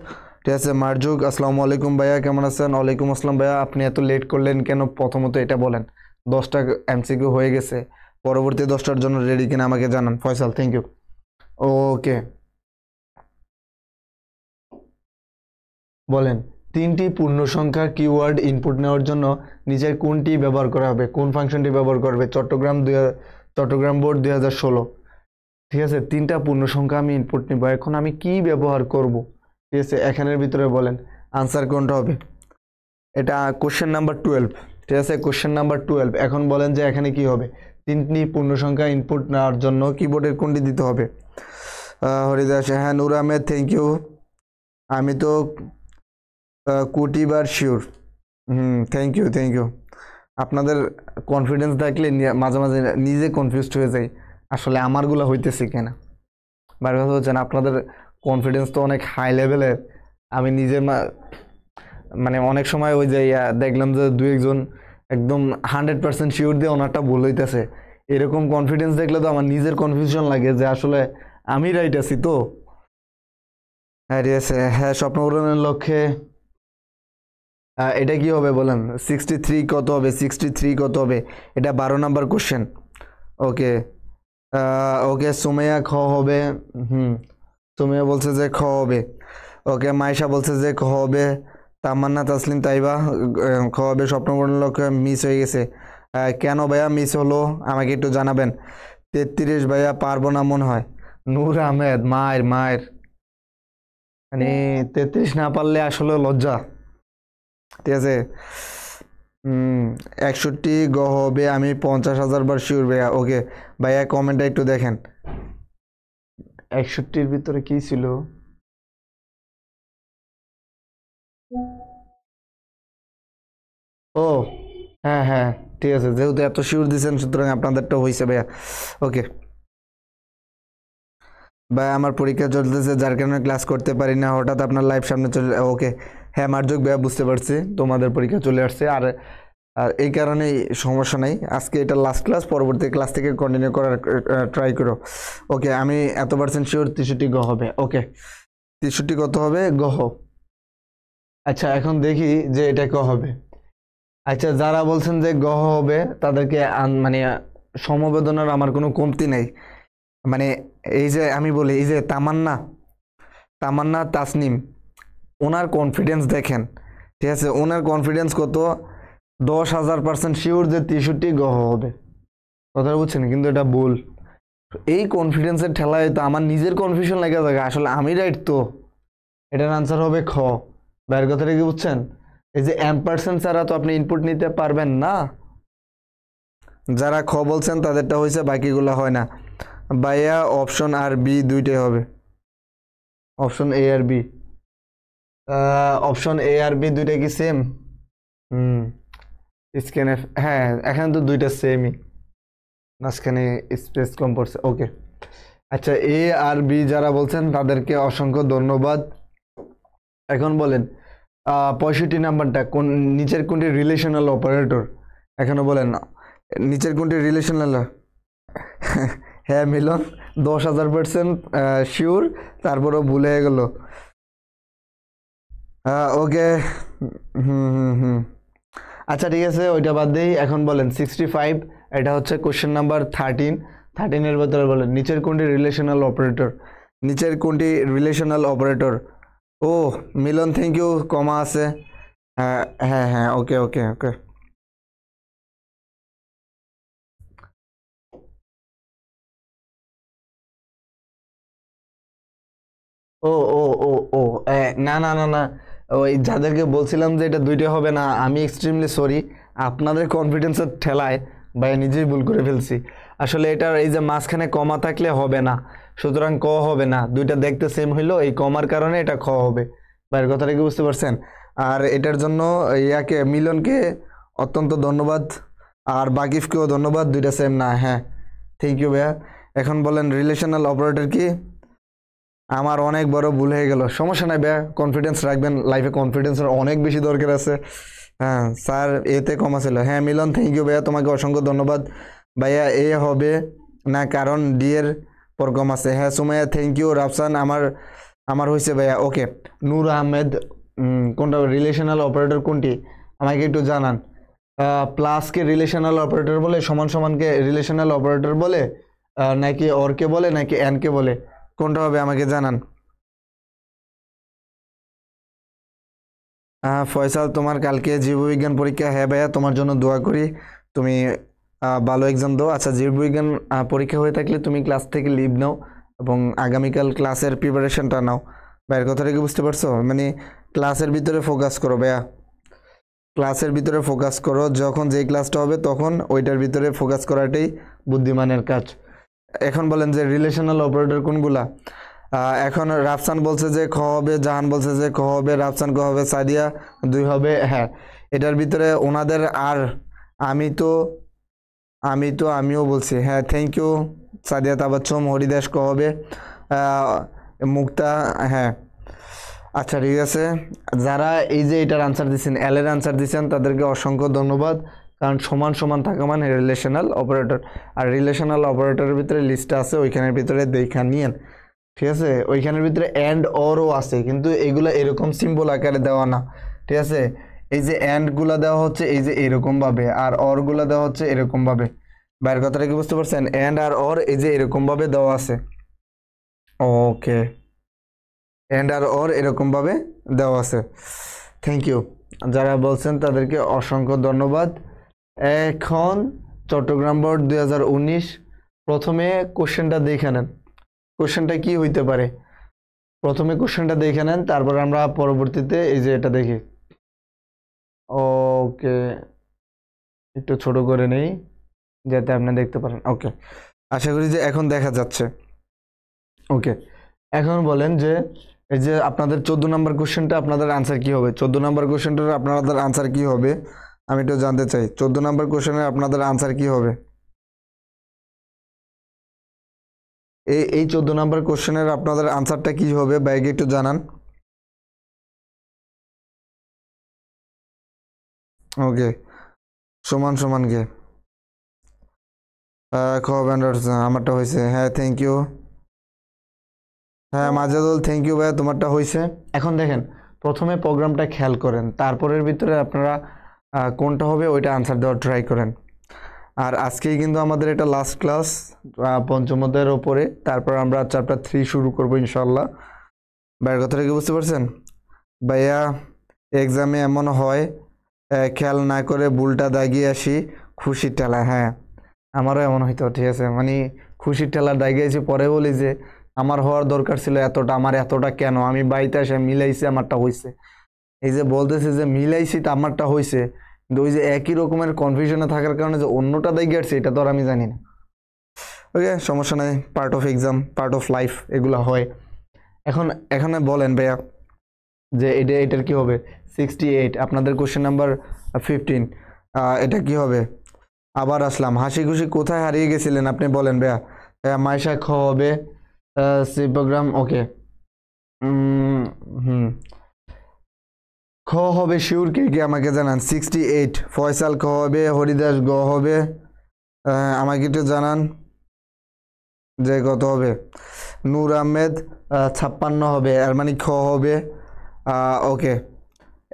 ঠিক আছে। মারজুক আসসালামু আলাইকুম ভাইয়া, কেমন আছেন? ওয়ালাইকুম আসসালাম ভাইয়া, আপনি এত লেট করলেন কেন? প্রথমত এটা বলেন। 10টা এমসিকিউ হয়ে গেছে, পরবর্তী 10টার জন্য রেডি কিনা আমাকে জানান। Faisal, thank you. ওকে, বলেন 3টি পূর্ণ সংখ্যার কিওয়ার্ড ইনপুট নেওয়ার জন্য নিচের কোনটি ব্যবহার করা হবে? কোন ফাংশনটি ব্যবহার করবে? চট্টগ্রাম বোর্ড 2016। ঠিক আছে, 3টা পূর্ণ সংখ্যা আমি ইনপুট নিব, এখন আমি কি ব্যবহার করব? ঠিক আছে, এখানের ভিতরে বলেন আনসার কোনটা হবে? এটা কোশ্চেন নাম্বার 12, ঠিক আছে, কোশ্চেন নাম্বার 12। এখন বলেন যে এখানে কি হবে? 3টি পূর্ণ সংখ্যা ইনপুট নেওয়ার জন্য কিবোর্ডের কোনটি দিতে হবে? হরিদাস, হ্যাঁ। Noor Ahmed, thank you. আমি তো কোটিবার sure. Thank you, thank you. আপনাদের কনফিডেন্স দেখলে মাঝে মাঝে নিজে কনফিউজড হয়ে যাই, আসলে আমারগুলো হইতেছে কিনা। বাইরে কথা হচ্ছে না, আপনাদের কনফিডেন্স তো অনেক হাই লেভেলের। আমি নিজে মানে অনেক সময় ওই যে দেখলাম যে 2-1 একদম 100% শিওর দিয়ে ওনারটা ভুল হইতেছে। এরকম কনফিডেন্স দেখলে তো আমার নিজের কনফিউশন লাগে যে আসলে আমি রাইট আছি তো। হ্যাঁ, ঠিক আছে। হ্যাঁ, স্বপ্ন পূরণের লক্ষ্যে এটা কি হবে বলেন? 63 কত হবে? 63 কত হবে? এটা 12 নাম্বার কোশ্চেন। ওকে, ওকে, সুমাইয়া খ হবে। সুমাইয়া বলছে যে খ হবে। ওকে, মাইশা বলছে যে খ হবে। তামান্না তাসলিম তাইবা খ হবে। স্বপ্ন পূরণের লক্ষ্যে মিস হয়ে গেছে, কেন ভাইয়া মিস হলো আমাকে একটু জানাবেন। 33 ভাইয়া পারবো না মনে হয়। নূর আহমেদ, মায়ের মানে 33 না পারলে আসলে লজ্জা, ঠিক আছে। 61 গ হবে, আমি 50,000 বার শিওর ভাইয়া। ওকে ভাইয়া, কমেন্টটা একটু দেখেন। 61-র ভিতরে কি ছিল? ও হ্যাঁ হ্যাঁ, ঠিক আছে, যেহেতু এত শিওর দিচ্ছেন সুতরাং আপনাদেরটা হয়েছে ভাইয়া। ওকে ভাই, আমার পরীক্ষা চলতেছে যার কারণে ক্লাস করতে পারি না, হঠাৎ আপনার লাইভ সামনে চলে। ওকে, হ্যাঁ মার্জক ভাইয়া, বুঝতে পারছি তোমাদের পরীক্ষা চলে আসছে, আর এই কারণেই সমস্যা নেই। আজকে এটা লাস্ট ক্লাস, পরবর্তী ক্লাস থেকে কন্টিনিউ করার ট্রাই করো। ওকে, আমি এত % শিওর 63 গ হবে। ওকে, 63 কত হবে? গ। আচ্ছা, এখন দেখি যে এটা ক হবে। আচ্ছা, যারা বলছেন যে গহ হবে তাদেরকে মানে সমবেদনার আমার কোনো কমতি নেই। মানে এই যে আমি বলি, এই যে তামান্না তামান্না তাসনিম, ওনার কনফিডেন্স দেখেন, ঠিক আছে, ওনার কনফিডেন্স কত, 10,000% শিওর যে 63 গহ হবে। কথা বুঝছেন, কিন্তু এটা ভুল। এই কনফিডেন্সের ঠেলায় তো আমার নিজের কনফিউশন লেগে থাকে, আসলে আমি রাইট তো। এটার আনসার হবে খ। বাইরের কথাটা কি বুঝছেন? এই যে এম্পারসেন্ট ছাড়া তো আপনি ইনপুট নিতে পারবেন না। যারা খ বলছেন তাদেরটা হয়েছে, বাকিগুলো হয় না। ভাইয়া অপশন আর বি দুইটাই হবে, অপশন এ আর বি। অপশন এ আর বি দুইটা কি সেম? হুম, স্ক্যানে হ্যাঁ, এখানে তো দুইটা সেমই, মাঝখানে স্পেস কম পড়ছে। ওকে, আচ্ছা, এ আর বি যারা বলছেন তাদেরকে অসংখ্য ধন্যবাদ। এখন বলেন 65 নাম্বারটা কোন, নিচের কোনটি রিলেশনাল অপারেটর? এখনো বলেন না, নিচের কোনটি রিলেশনাল? হ্যাঁ মিলন, 10,000% শিওর, তারপরও ভুলে গেল। ওকে, হুম হুম হুম, আচ্ছা ঠিক আছে, ওইটা বাদ দিই। এখন বলেন 65, এটা হচ্ছে কোশ্চেন নাম্বার 13 ভেতরে বলেন নিচের কোনটি রিলেশনাল অপারেটর? নিচের কোনটি রিলেশনাল অপারেটর? ও মিলন, থ্যাংক ইউ, কমা আছে। হ্যাঁ হ্যাঁ হ্যাঁ, ওকে ওকে ওকে। ও ও ও ও না না না না, ওই যাদেরকে বলছিলাম যে এটা দুইটা হবে না, আমি এক্সট্রিমলি সরি, আপনাদের কনফিডেন্সের ঠেলায় ভাই নিজেই ভুল করে ফেলছি। আসলে এটার এই যে মাঝখানে কমা থাকলে হবে না, সুতরাং ক হবে না, দুইটা দেখতে সেম হইলো, এই কমার কারণে এটা খ হবে। ভাইয়ের কথাটা কি বুঝতে পারছেন? আর এটার জন্য ইয়াকে মিলনকে অত্যন্ত ধন্যবাদ, আর বাকিফকেও ধন্যবাদ, দুইটা সেম না। হ্যাঁ, থ্যাংক ইউ ভাইয়া। এখন বলেন রিলেশনাল অপারেটর কি? আমার অনেক বড় ভুল হয়ে গেল, সমস্যা নাই ভাইয়া, কনফিডেন্স রাখবেন, লাইফে কনফিডেন্সের অনেক বেশি দরকার আছে। হ্যাঁ স্যার, এতে কম আছিল। হ্যাঁ মিলন, থ্যাংক ইউ ভাইয়া, তোমাকে অসংখ্য ধন্যবাদ। ভাইয়া এ হবে না, কারণ ডি এর পর কম আছে। হ্যাঁ সুমাইয়া, থ্যাংক ইউ। রাফসান, আমার আমার হয়েছে ভাইয়া। ওকে, নূর আহমেদ, কোনটা রিলেশনাল অপারেটর কোনটি আমাকে একটু জানান। প্লাসকে রিলেশনাল অপারেটর বলে, সমান সমানকে রিলেশনাল অপারেটর বলে, নাকি অরকে বলে, নাকি এনকে বলে, কোনটা হবে আমাকে জানান। ফয়সাল, তোমার কালকে জীববিজ্ঞান পরীক্ষা? হ্যাঁ ভাইয়া, তোমার জন্য দোয়া করি, তুমি ভালো এক্সাম দাও। আচ্ছা, জীববিজ্ঞান পরীক্ষা হয়ে থাকলে তুমি ক্লাস থেকে লিভ নাও এবং আগামীকাল ক্লাসের প্রিপারেশনটা নাও। ভাইয়ের কথাটা কি বুঝতে পারছো? মানে ক্লাসের ভিতরে ফোকাস করো ভাইয়া, ক্লাসের ভিতরে ফোকাস করো, যখন যেই ক্লাসটা হবে তখন ওইটার ভিতরে ফোকাস করাটাই বুদ্ধিমানের কাজ। এখন বলেন যে রিলেশনাল অপারেটর কোনগুলা? এখন রাফসান বলছে যে খ হবে, জাহান বলছে যে খ হবে, রাফসান ক হবে, সাদিয়া 2 হবে। হ্যাঁ, এটার ভিতরে ওনাদের আর আমিও বলছি। হ্যাঁ, থ্যাংক ইউ সাদিয়া তাবাচ্চম। হরিদাস ক হবে, মুক্তা, হ্যাঁ আচ্ছা ঠিক আছে। যারা এই যে এটার আনসার দিচ্ছেন, এল এর আনসার দিচ্ছেন, তাদেরকে অসংখ্য ধন্যবাদ, কারণ সমান সমান থাকা মানে রিলেশনাল অপারেটর। আর রিলেশনাল অপারেটরের ভিতরে লিস্টটা আছে, ওইখানের ভিতরে দেখা নিয়েন, ঠিক আছে। ওইখানের ভিতরে অ্যান্ড অরও আছে, কিন্তু এগুলো এরকম সিম্বল আকারে দেওয়া না, ঠিক আছে। এই যে অ্যান্ডগুলো দেওয়া হচ্ছে এই যে এরকমভাবে, আর অরগুলো দেওয়া হচ্ছে এরকমভাবে। বাইরের কথাটা কি বুঝতে পারছেন? অ্যান্ড আর অর এই যে এরকমভাবে দেওয়া আছে। ওকে, অ্যান্ড আর অর এরকমভাবে দেওয়া আছে। থ্যাংক ইউ, যারা বলছেন তাদেরকে অসংখ্য ধন্যবাদ। এখন চট্টগ্রাম বোর্ড 2019, প্রথমে কোশ্চেনটা দেখে নেন, কোশ্চেনটা কি হইতে পারে। প্রথমে কোশ্চেনটা দেখে নেন, তারপর আমরা পরবর্তীতে এই যে এটা দেখি। ওকে, একটু ছোট করে নেই যাতে আপনি দেখতে পারেন। ওকে, আশা করি যে এখন দেখা যাচ্ছে। ওকে, এখন বলেন যে এই যে আপনাদের 14 নম্বর কোশ্চেনটা, আপনাদের আনসার কি হবে? 14 নম্বর কোশ্চেনটার আপনাদের আনসার কি হবে আমি একটু জানতে চাই। 14 নম্বর কোশ্চেনের আপনাদের আনসার কি হবে? এই 14 নম্বর কোশ্চেনের আপনাদের আনসারটা কি হবে বাইকে একটু জানান। ওকে, সমান সমান কে আমারটা হয়েছে। হ্যাঁ থ্যাংক ইউ। হ্যাঁ মাজাদুল, থ্যাংক ইউ ভাইয়া, তোমারটা হয়েছে। এখন দেখেন, প্রথমে প্রোগ্রামটা খেয়াল করেন, তারপরের ভিতরে আপনারা কোনটা হবে ওইটা আনসার দেওয়ার ট্রাই করেন। আর আজকেই কিন্তু আমাদের এটা লাস্ট ক্লাস পঞ্চম অধ্যায়ের ওপরে, তারপর আমরা চ্যাপ্টার 3 শুরু করবো ইনশাল্লাহ। ভাইয়ের কথাটা কি বুঝতে পারছেন? ভাইয়া এক্সামে এমন হয় খেয়াল না করে বুলটা দাগিয়ে আসি খুশির ঠেলা। হ্যাঁ, আমারও এমন হইতো, ঠিক আছে, মানে খুশির ঠেলা দাগিয়েছি, পরে বলি যে আমার হওয়ার দরকার ছিল এতটা, আমার এতটা কেন, আমি বাড়িতে এসে মিলাইছি আমারটা হয়েছে। এই যে বলতেছে যে মিলাইছি তা আমারটা হয়েছে, কিন্তু ওই যে একই রকমের কনফিউশনে থাকার কারণে যে অন্যটা দাগিয়ে আসছে এটা তো আর আমি জানি না। ওকে, সমস্যা নেই, part of exam, part of life, এগুলো হয়। এখন বলেন ভাইয়া যে এটার কি হবে? 68, আপনাদের কোশ্চেন নাম্বার 15, এটা কি হবে? আবার আসলাম, হাসি খুশি কোথায় হারিয়ে গেছিলেন আপনি বলেন ভাইয়া। মাইশা খ হবে, সি প্রোগ্রাম, ওকে। খ হবে শিওর, কে কে আমাকে জানান। 68 ফয়সাল খ হবে, হরিদাস গ হবে, আমাকে একটু জানান যে কত হবে। নূর আহমেদ 56 হবে, আর মানে খ হবে। ওকে,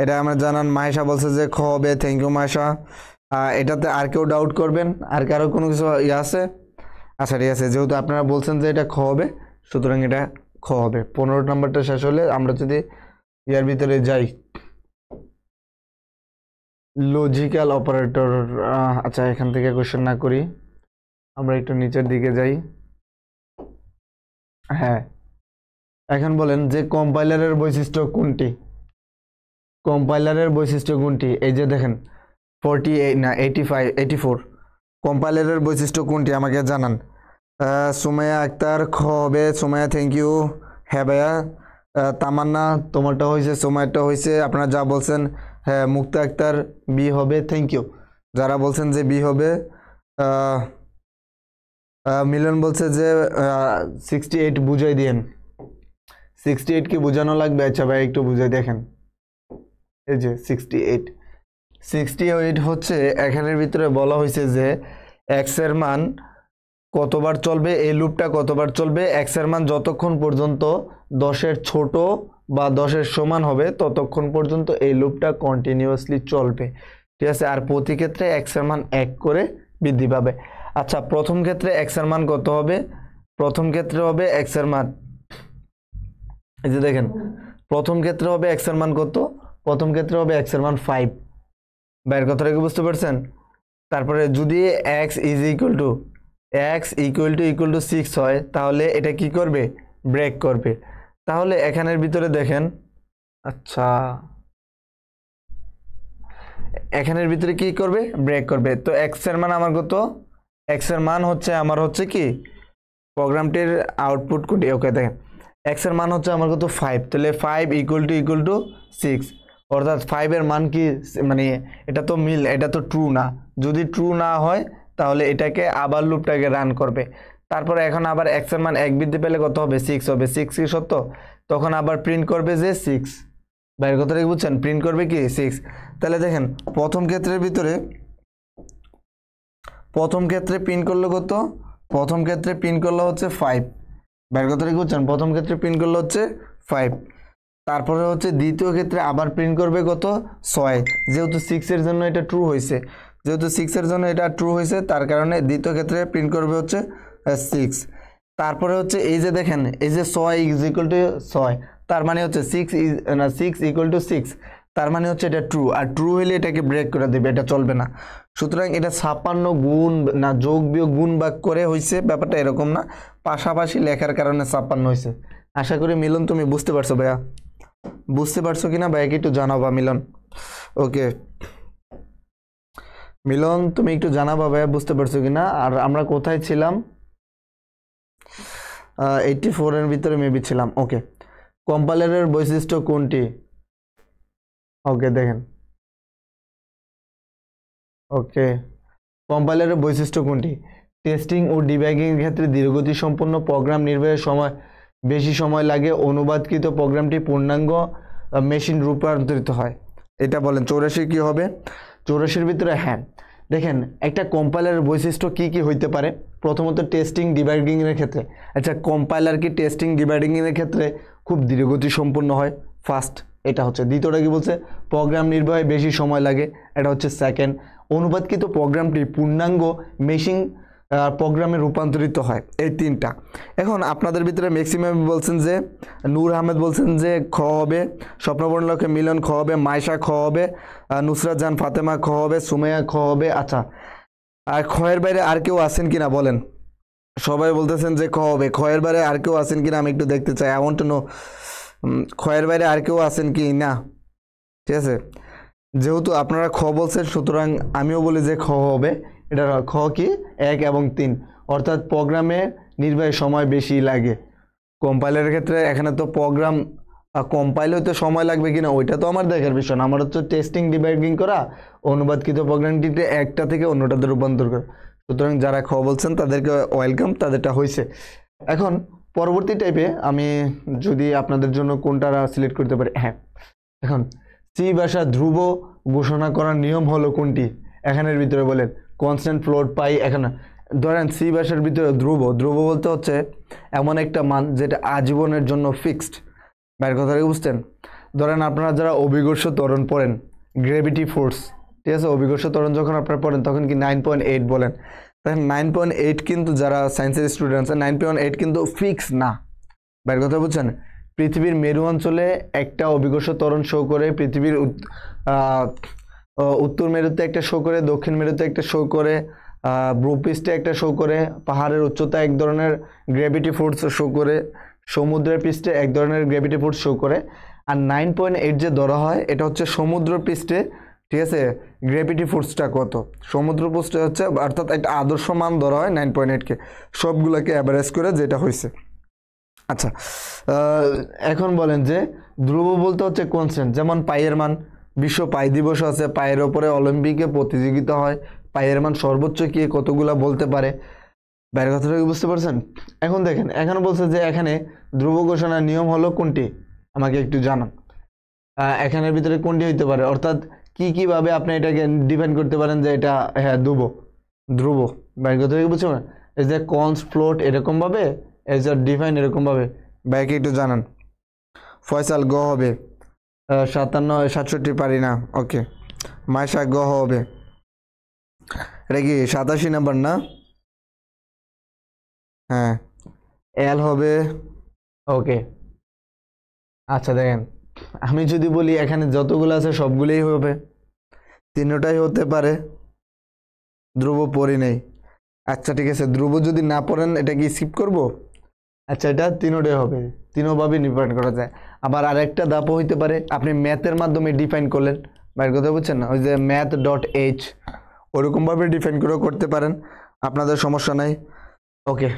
এটা আমার জানান। মাহেশা বলছে যে খ হবে, থ্যাংক ইউ মাহেশা। এটাতে আর কেউ ডাউট করবেন? আর কারো কোনো কিছু ইয়ে আছে? আচ্ছা ঠিক আছে, যেহেতু আপনারা বলছেন যে এটা খ হবে, সুতরাং এটা খ হবে। 15 নম্বরটা শেষ হলে আমরা যদি ইয়ার ভিতরে যাই, লজিক্যাল অপারেটর, আচ্ছা এখান থেকে কোশ্চেন না করি, আমরা একটু নিচের দিকে যাই। হ্যাঁ, এখন বলেন যে কম্পাইলারের বৈশিষ্ট্য কোনটি? কম্পাইলারের বৈশিষ্ট্য কোনটি? এই যে দেখেন 48 না 85 84, কম্পাইলারের বৈশিষ্ট্য কোনটি আমাকে জানান। সুমাইয়া আক্তার খ হবে, সুমাইয়া থ্যাংক ইউ। হ্যাঁ ভাইয়া, তামান্না তোমারটা হয়েছে, সুমাইয়ারটা হয়েছে, আপনারা যা বলছেন। হ্যাঁ, মুক্তা আক্তার বি হবে, থ্যাংক ইউ যারা বলছেন যে বি হবে। মিলন বলছে যে 68 বুঝাই দিয়েন। 68 কি বোঝানো লাগবে? আচ্ছা ভাই একটু বুঝাই দেখেন। এই যে 68 হচ্ছে, এখানের ভিতরে বলা হয়েছে যে এক্স এর মান কতবার চলবে, এই লুপটা কতবার চলবে, এক্স এর মান যতক্ষণ পর্যন্ত 10-এর ছোট বা 10-এর সমান হবে ততক্ষণ পর্যন্ত এই লুপটা কন্টিনিউয়াসলি চলবে, ঠিক আছে। আর প্রতি ক্ষেত্রে এক্স এর মান 1 করে বৃদ্ধি পাবে। আচ্ছা, প্রথম ক্ষেত্রে এক্স এর মান কত হবে? প্রথম ক্ষেত্রে হবে এক্স এর মান, এই যে দেখেন, প্রথম ক্ষেত্রে হবে এক্স এর মান কত? প্রথম ক্ষেত্রে হবে এক্স এর মান 5। বাইরের কথাটা কি বুঝতে পারছেন? তারপরে যদি এক্স ইকুয়াল টু 6 হয়, তাহলে এটা কি করবে? ব্রেক করবে। তাহলে এখানের ভিতরে দেখেন, আচ্ছা এখানের ভিতরে কি করবে? ব্রেক করবে। তো এক্স এর মান আমার কত? এক্স এর মান হচ্ছে আমার হচ্ছে কি প্রোগ্রামটির আউটপুট কোডে, ওকে দেখেন এক্স এর মান হচ্ছে আমার কত? 5। তাহলে 5 ইকুয়াল টু 6, অর্থাৎ 5 এর মান কি, মানে এটা তো মিল, এটা তো ট্রু না। যদি ট্রু না হয় তাহলে এটাকে আবার লুপটাকে রান করবে। তারপরে এখন আবার এক্স এর মান 1 বৃদ্ধি পেলে কত হবে? 6 হবে। 6 কি সত্য? তখন আবার প্রিন্ট করবে যে 6। বাইরের কথাটা কি বুঝছেন? প্রিন্ট করবে কি 6। তাহলে দেখেন প্রথম ক্ষেত্রের ভিতরে, প্রথম ক্ষেত্রে প্রিন্ট করলো কত? প্রথম ক্ষেত্রে প্রিন্ট করলো হচ্ছে 5। বাইরের কথাটা কি বুঝছেন? প্রথম ক্ষেত্রে প্রিন্ট করলো হচ্ছে 5। তারপরে হচ্ছে দ্বিতীয় ক্ষেত্রে আবার প্রিন্ট করবে কত? 6। যেহেতু 6 এর জন্য এটা ট্রু হয়েছে, যেহেতু 6 এর জন্য এটা ট্রু হয়েছে, তার কারণে দ্বিতীয় ক্ষেত্রে প্রিন্ট করবে হচ্ছে 6। তারপরে হচ্ছে এই যে দেখেন, এই যে 6 ইজ ইকুয়াল টু 6, তার মানে হচ্ছে 6 ইকুয়াল টু 6, তার মানে হচ্ছে এটা ট্রু। আর ট্রু হলে এটাকে ব্রেক করে দেবে, এটা চলবে না। সুতরাং এটা 56 গুণ না যোগ বিয়োগ গুণ ভাগ করে হয়েছে, ব্যাপারটা এরকম না, পাশাপাশি লেখার কারণে 56 হয়েছে। আশা করি মিলন তুমি বুঝতে পারছো ভাইয়া, বুঝতে পারছো কিনা ভাইয়াকে একটু জানাবা মিলন। ওকে মিলন তুমি একটু জানাবা ভাইয়া বুঝতে পারছো কিনা। আর আমরা কোথায় ছিলাম? 84 এর ভিতরে মেবি ছিলাম। ওকে, কম্পাইলারের বৈশিষ্ট্য কোনটি? ওকে দেখেন, ওকে কম্পাইলারের বৈশিষ্ট্য কোনটি? টেস্টিং ও ডিবাগিং এর ক্ষেত্রে ধীরগতি সম্পন্ন প্রোগ্রাম নির্বাহের সময় বেশি সময় লাগে, অনুবাদকৃত প্রোগ্রামটি পূর্ণাঙ্গ মেশিন রূপান্তরিত হয়। এটা বলেন 84 কি হবে? 84-এর ভিতরে হ্যাঁ দেখেন একটা কম্পাইলারের বৈশিষ্ট্য কি কি হইতে পারে। প্রথমত টেস্টিং ডিবাগিং এর ক্ষেত্রে, আচ্ছা কম্পাইলার কি টেস্টিং ডিবাগিং এর ক্ষেত্রে খুব ধীরগতি সম্পন্ন হয়? ফার্স্ট এটা হচ্ছে। দ্বিতীয়টা কি বলছে, প্রোগ্রাম নির্বাহে বেশি সময় লাগে, এটা হচ্ছে সেকেন্ড। অনুবাদকৃত প্রোগ্রামটি পূর্ণাঙ্গ মেশিন প্রোগ্রামে রূপান্তরিত হয়, এই তিনটা। এখন আপনাদের ভিতরে ম্যাক্সিমাম বলছেন যে নূর আহমেদ বলছেন যে খ হবে, স্বপ্নবর্ণলকে মিলন খ হবে, মাইশা খ হবে, নুসরাত জান ফাতেমা খ হবে, সুমাইয়া খ হবে। আচ্ছা, আর খয়ের বাইরে আর কেউ আছেন কিনা বলেন? সবাই বলতেছেন যে খ হবে। খয়ের বাইরে আর কেউ আছেন কিনা আমি একটু দেখতে চাই, আই ওয়ান্ট টু নো। খয়ের বাইরে আর কেউ আছেন কি না? ঠিক আছে, যেহেতু আপনারা খ বলছেন সুতরাং আমিও বলি যে খ হবে। এটা খ কি 1 এবং 3, অর্থাৎ প্রোগ্রামে নির্বাহী সময় বেশি লাগে। কম্পাইলারের ক্ষেত্রে এখানে তো প্রোগ্রাম কম্পাইল হতে সময় লাগবে কিনা ওইটা তো আমার দেখার বিষয় না, আমার হচ্ছে টেস্টিং ডিবাগিং করা, অনুবাদকৃত প্রোগ্রামটিতে একটা থেকে অন্যটাতে রূপান্তর করা। সুতরাং যারা খ বলছেন তাদেরকে ওয়েলকাম, তাদেরটা হয়েছে। এখন পরবর্তী টাইপে আমি যদি আপনাদের জন্য কোনটা সিলেক্ট করতে পারি, হ্যাঁ, এখন সি ভাষা ধ্রুব ঘোষণা করার নিয়ম হলো কোনটি? এখানের ভিতরে বলেন কনস্ট্যান্ট ফ্লোট পাই। এখানে ধরেন সি ভাষার ভিতরে ধ্রুব, ধ্রুব বলতে হচ্ছে এমন একটা মান যেটা আজীবনের জন্য ফিক্সড। বাইরের কথা বুঝছেন? ধরেন আপনারা যারা অভিকর্ষ ত্বরণ পড়েন, গ্র্যাভিটি ফোর্স, ঠিক আছে, অভিকর্ষ ত্বরণ যখন আপনারা পড়েন তখন কি 9.8 বলেন, তখন 9.8 কিন্তু যারা সায়েন্সের স্টুডেন্টস 9.8 কিন্তু ফিক্স না। বাইরের কথা বুঝছেন? পৃথিবীর মেরু অঞ্চলে একটা অভিকর্ষ ত্বরণ শো করে, পৃথিবীর উত্তর মেরুতে একটা শো করে, দক্ষিণ মেরুতে একটা শো করে, ভূপৃষ্ঠে একটা শো করে, পাহাড়ের উচ্চতা এক ধরনের গ্র্যাভিটি ফোর্স শো করে, সমুদ্রের পৃষ্ঠে এক ধরনের গ্র্যাভিটি ফোর্স শো করে। আর 9.8 যে ধরা হয় এটা হচ্ছে সমুদ্র পৃষ্ঠে, ঠিক আছে, গ্র্যাভিটি ফোর্সটা কত সমুদ্র পৃষ্ঠে হচ্ছে, অর্থাৎ একটা আদর্শ মান ধরা হয় 9.8কে, সবগুলোকে অ্যাভারেজ করে যেটা হয়েছে। আচ্ছা, এখন বলেন যে ধ্রুব বলতে হচ্ছে কনস্ট্যান্ট, যেমন পাইয়ের মান, বিশ্ব পাই দিবস আছে, পায়ের ওপরে অলিম্পিকে প্রতিযোগিতা হয়, পায়ের মান সর্বোচ্চ কি কতগুলা বলতে পারে। বাইরের কথাটা কি বুঝতে পারছেন? এখন দেখেন, এখানে বলছে যে এখানে ধ্রুব ঘোষণার নিয়ম হলো কোনটি, আমাকে একটু জানান। এখানের ভিতরে কোনটি হইতে পারে, অর্থাৎ কি কিভাবে আপনি এটাকে ডিফাইন করতে পারেন যে এটা হ্যাঁ ধ্রুব, ধ্রুব। বাইরের কথা কি বুঝছেন? এই যে কনস ফ্লোট এরকম ভাবে, এই যে ডিফাইন এরকম ভাবে, বাইকে একটু জানান। ফয়সাল গ হবে, 57 পারি না, ওকে। মাইশা গ হবে, এটা কি 87 নাম্বার না? হ্যাঁ, এল হবে, ওকে। আচ্ছা দেখেন, আমি যদি বলি এখানে যতগুলো আছে সবগুলোই হবে, তিনটাই হতে পারে, ধ্রুব পড়ি নেই। আচ্ছা ঠিক আছে, ধ্রুব যদি না পড়েন এটা কি স্কিপ করব? আচ্ছা, এটা তিনোটাই হবে, তিনোভাবে ডিফাইন করা যায়। আবার আরেকটা ধাপও হইতে পারে, আপনি ম্যাথের মাধ্যমে ডিফাইন করলেন, বাইরের কথা বুঝছেন না, ওই যে math.h ওরকমভাবে ডিফাইন করেও করতে পারেন, আপনাদের সমস্যা নাই। ওকে,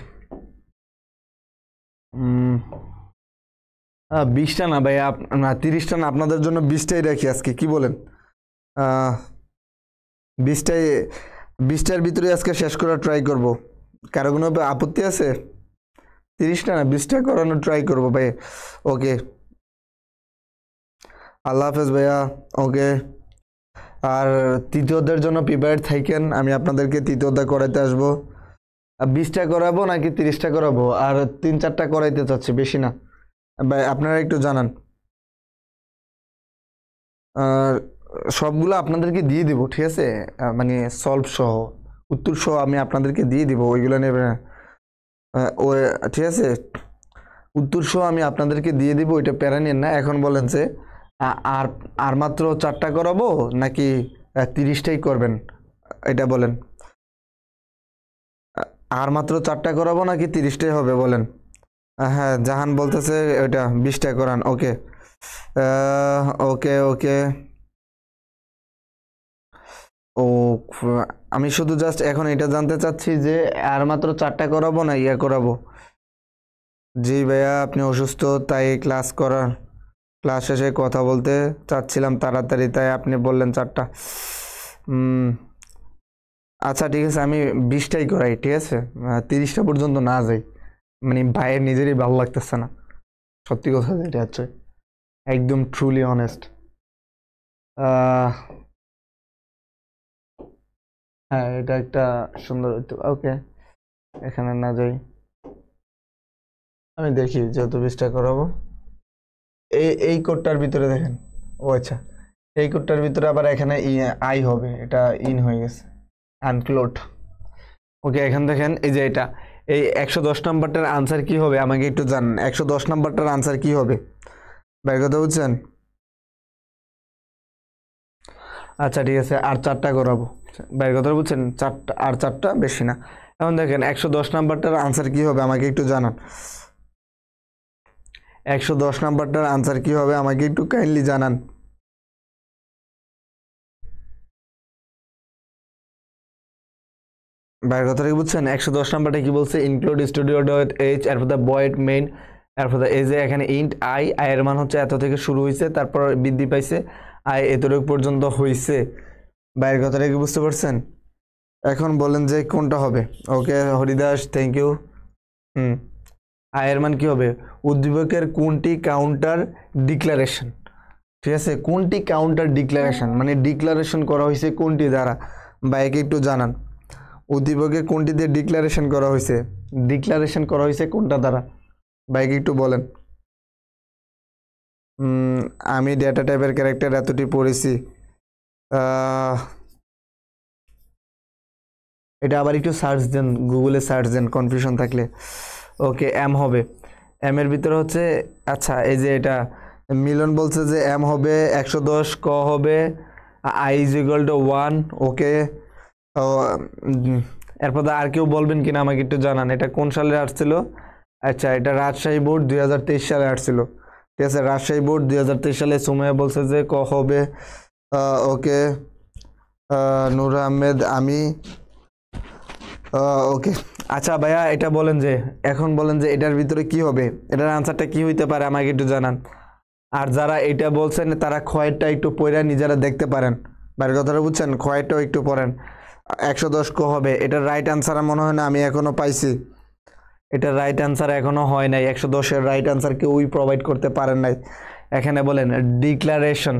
20টা না ভাই, না 30টা না, আপনাদের জন্য 20টাই রাখি আজকে, কি বলেন? 20টার ভিতরে আজকে শেষ করার ট্রাই করব। কারো কোনো আপত্তি আছে? 30টা না 20টা করানোর ট্রাই করব ভাই। ওকে, আল্লাহ হাফেজ ভাইয়া। ওকে, আর তৃতীয়দের জন্য প্রিপেয়ার্ড থাকেন, আমি আপনাদেরকে তৃতীয়তা করাইতে আসবো। 20টা করাবো নাকি 30টা করাবো? আর 3-4টা করাইতে চাচ্ছি, বেশি না ভাই, আপনারা একটু জানান। আর সবগুলো আপনাদেরকে দিয়ে দিব, ঠিক আছে, মানে সলভ সহ, উত্তর সহ আমি আপনাদেরকে দিয়ে দিব, ওইগুলো নেবে না। ও ঠিক আছে, উত্তর সহ আমি আপনাদেরকে দিয়ে দিব, ওইটা প্যারা নিন না। এখন বলেন যে আর আর মাত্র 4টা করাবো নাকি 30টাই করবেন, এটা বলেন। আর মাত্র 4টা করাবো নাকি 30টাই হবে বলেন? হ্যাঁ, জাহান বলতেছে ওইটা 20টা করান। ওকে, ওকে ওকে। ও, আমি শুধু জাস্ট এখন এটা জানতে চাচ্ছি যে আর মাত্র 4টা করাবো না ইয়া করাবো? জি ভাইয়া, আপনি অসুস্থ তাই ক্লাস শেষে কথা বলতে চাচ্ছিলাম তাড়াতাড়ি, তাই আপনি বললেন 4টা। আচ্ছা ঠিক আছে, আমি 20টাই করাই, ঠিক আছে, 30টা পর্যন্ত না যাই, মানে ভাইয়ের নিজেরই ভালো লাগতেছে না, সত্যি কথা যেটা হচ্ছে, একদম ট্রুলি অনেস্ট। হ্যাঁ, এটা একটা সুন্দর, ওকে, এখানে না যাই, আমি দেখি যেহেতু 20টা করাবো। এই কোডটার ভিতরে দেখেন, ও আচ্ছা, এই কোডটার ভিতরে আবার এখানে আই হবে, এটা ইন হয়ে গেছে, আনক্লোড। ওকে, এখান দেখেন এই যে এটা, এই 110 নাম্বারটার আনসার কি হবে আমাকে একটু জানান। 110 নাম্বারটার আনসার কি হবে, বের কথা বুঝছেন? আচ্ছা ঠিক আছে, আর 4টা করাবো, বের কথা বুঝছেন, 4টা আর 4টা, বেশি না। এখন দেখেন 110 নাম্বারটার আনসার কি হবে আমাকে একটু জানান। 110 নাম্বারটার আনসার কি হবে আমাকে একটু কাইন্ডলি জানান। বাইরের কথা কি বুঝছেন? 110 নাম্বারটা কি বলছে, ইনক্লুড স্টুডিও ডট এইচ, এরপর দ্য বয়েড মেইন, এরপর এই যে এখানে ইন্ট আই, এর মান হচ্ছে এত থেকে শুরু হয়েছে, তারপর বৃদ্ধি পাইছে, আই এতটুকু পর্যন্ত হয়েছে। বাইরের কথাটা কি বুঝতে পারছেন? এখন বলেন যে কোনটা হবে। ওকে হরিদাস, থ্যাংক ইউ। আয়ের মান কি হবে, উদ্দীপকের কোনটি কাউন্টার ডিক্লারেশন, ঠিক আছে, কোনটি কাউন্টার ডিক্লারেশন, মানে ডিক্লারেশন করা হয়েছে কোনটি দ্বারা, বাইকে একটু জানান। উদ্দীপকে কোনটি দিয়ে ডিক্লারেশন করা হয়েছে, ডিক্লারেশন করা হয়েছে কোনটা দ্বারা, বাইকে একটু বলেন। আমি ডেটা টাইপের ক্যারেক্টার এতটি পড়েছি, এটা আবার একটু সার্চ দেন, গুগলে সার্চ দেন কনফিউশন থাকলে। ওকে, এম হবে, এম এর ভিতরে হচ্ছে, আচ্ছা এই যে এটা মিলন বলছে যে এম হবে 110, ক হবে আই ইজ ইকুয়াল টু 1। ওকে, এরপর আর কেউ বলবেন কিনা আমাকে একটু জানান, এটা কোন সালে আসছিল? আচ্ছা, এটা রাজশাহী বোর্ড 2023 সালে আসছিল, ঠিক আছে, রাজশাহী বোর্ড 2023 সালে। সুমাইয়া বলছে যে ক হবে। ওকে, নূর আহমেদ, আমি ওকে। আচ্ছা ভাইয়া, এটা বলেন যে, এখন বলেন যে এটার ভিতরে কি হবে, এটার আনসারটা কি হইতে পারে আমাকে একটু জানান। আর যারা এটা বলছেন তারা খয়েরটা একটু পড়ে নিজেরা দেখতে পারেন, বাইরের কথাটা বুঝছেন, খয়েরটাও একটু পড়েন। 110 ক হবে, এটার রাইট আনসার মনে হয় না আমি এখনো পাইছি, এটার রাইট আনসার এখনো হয় নাই, 110-এর রাইট আনসার কেউই প্রোভাইড করতে পারেন নাই। এখানে বলেন ডিক্লারেশন,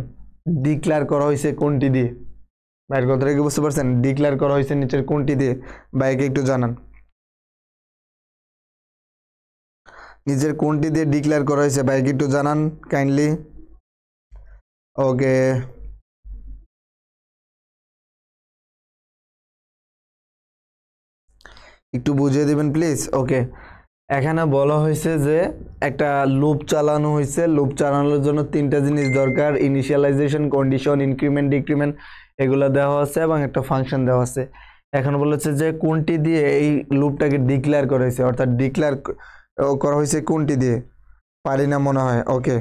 ডিক্লার করা হয়েছে কোনটি দিয়ে, বাইরের কথাটা কি বুঝতে পারছেন, ডিক্লেয়ার করা হয়েছে নিচের কোনটি দিয়ে, বাইকে একটু জানান, নিজের কোনটি দিয়ে ডিক্লেয়ার করা হয়েছে, বাইকে একটু জানান কাইন্ডলি। ওকে, একটু বুঝিয়ে দিবেন প্লিজ। ওকে, এখানে বলা হয়েছে যে একটা লুপ চালানো হয়েছে, লুপ চালানোর জন্য 3টা জিনিস দরকার, ইনিশিয়ালাইজেশন, কন্ডিশন, ইনক্রিমেন্ট, ডিক্রিমেন্ট, এগুলো দেওয়া আছে এবং একটা ফাংশন দেওয়া আছে। এখন বলেছে যে কোনটি দিয়ে এই লুপটাকে ডিক্লেয়ার করা হয়েছে, অর্থাৎ ডিক্লেয়ার করা হয়েছে কোনটি দিয়ে, পারি না মনে হয়। ওকে,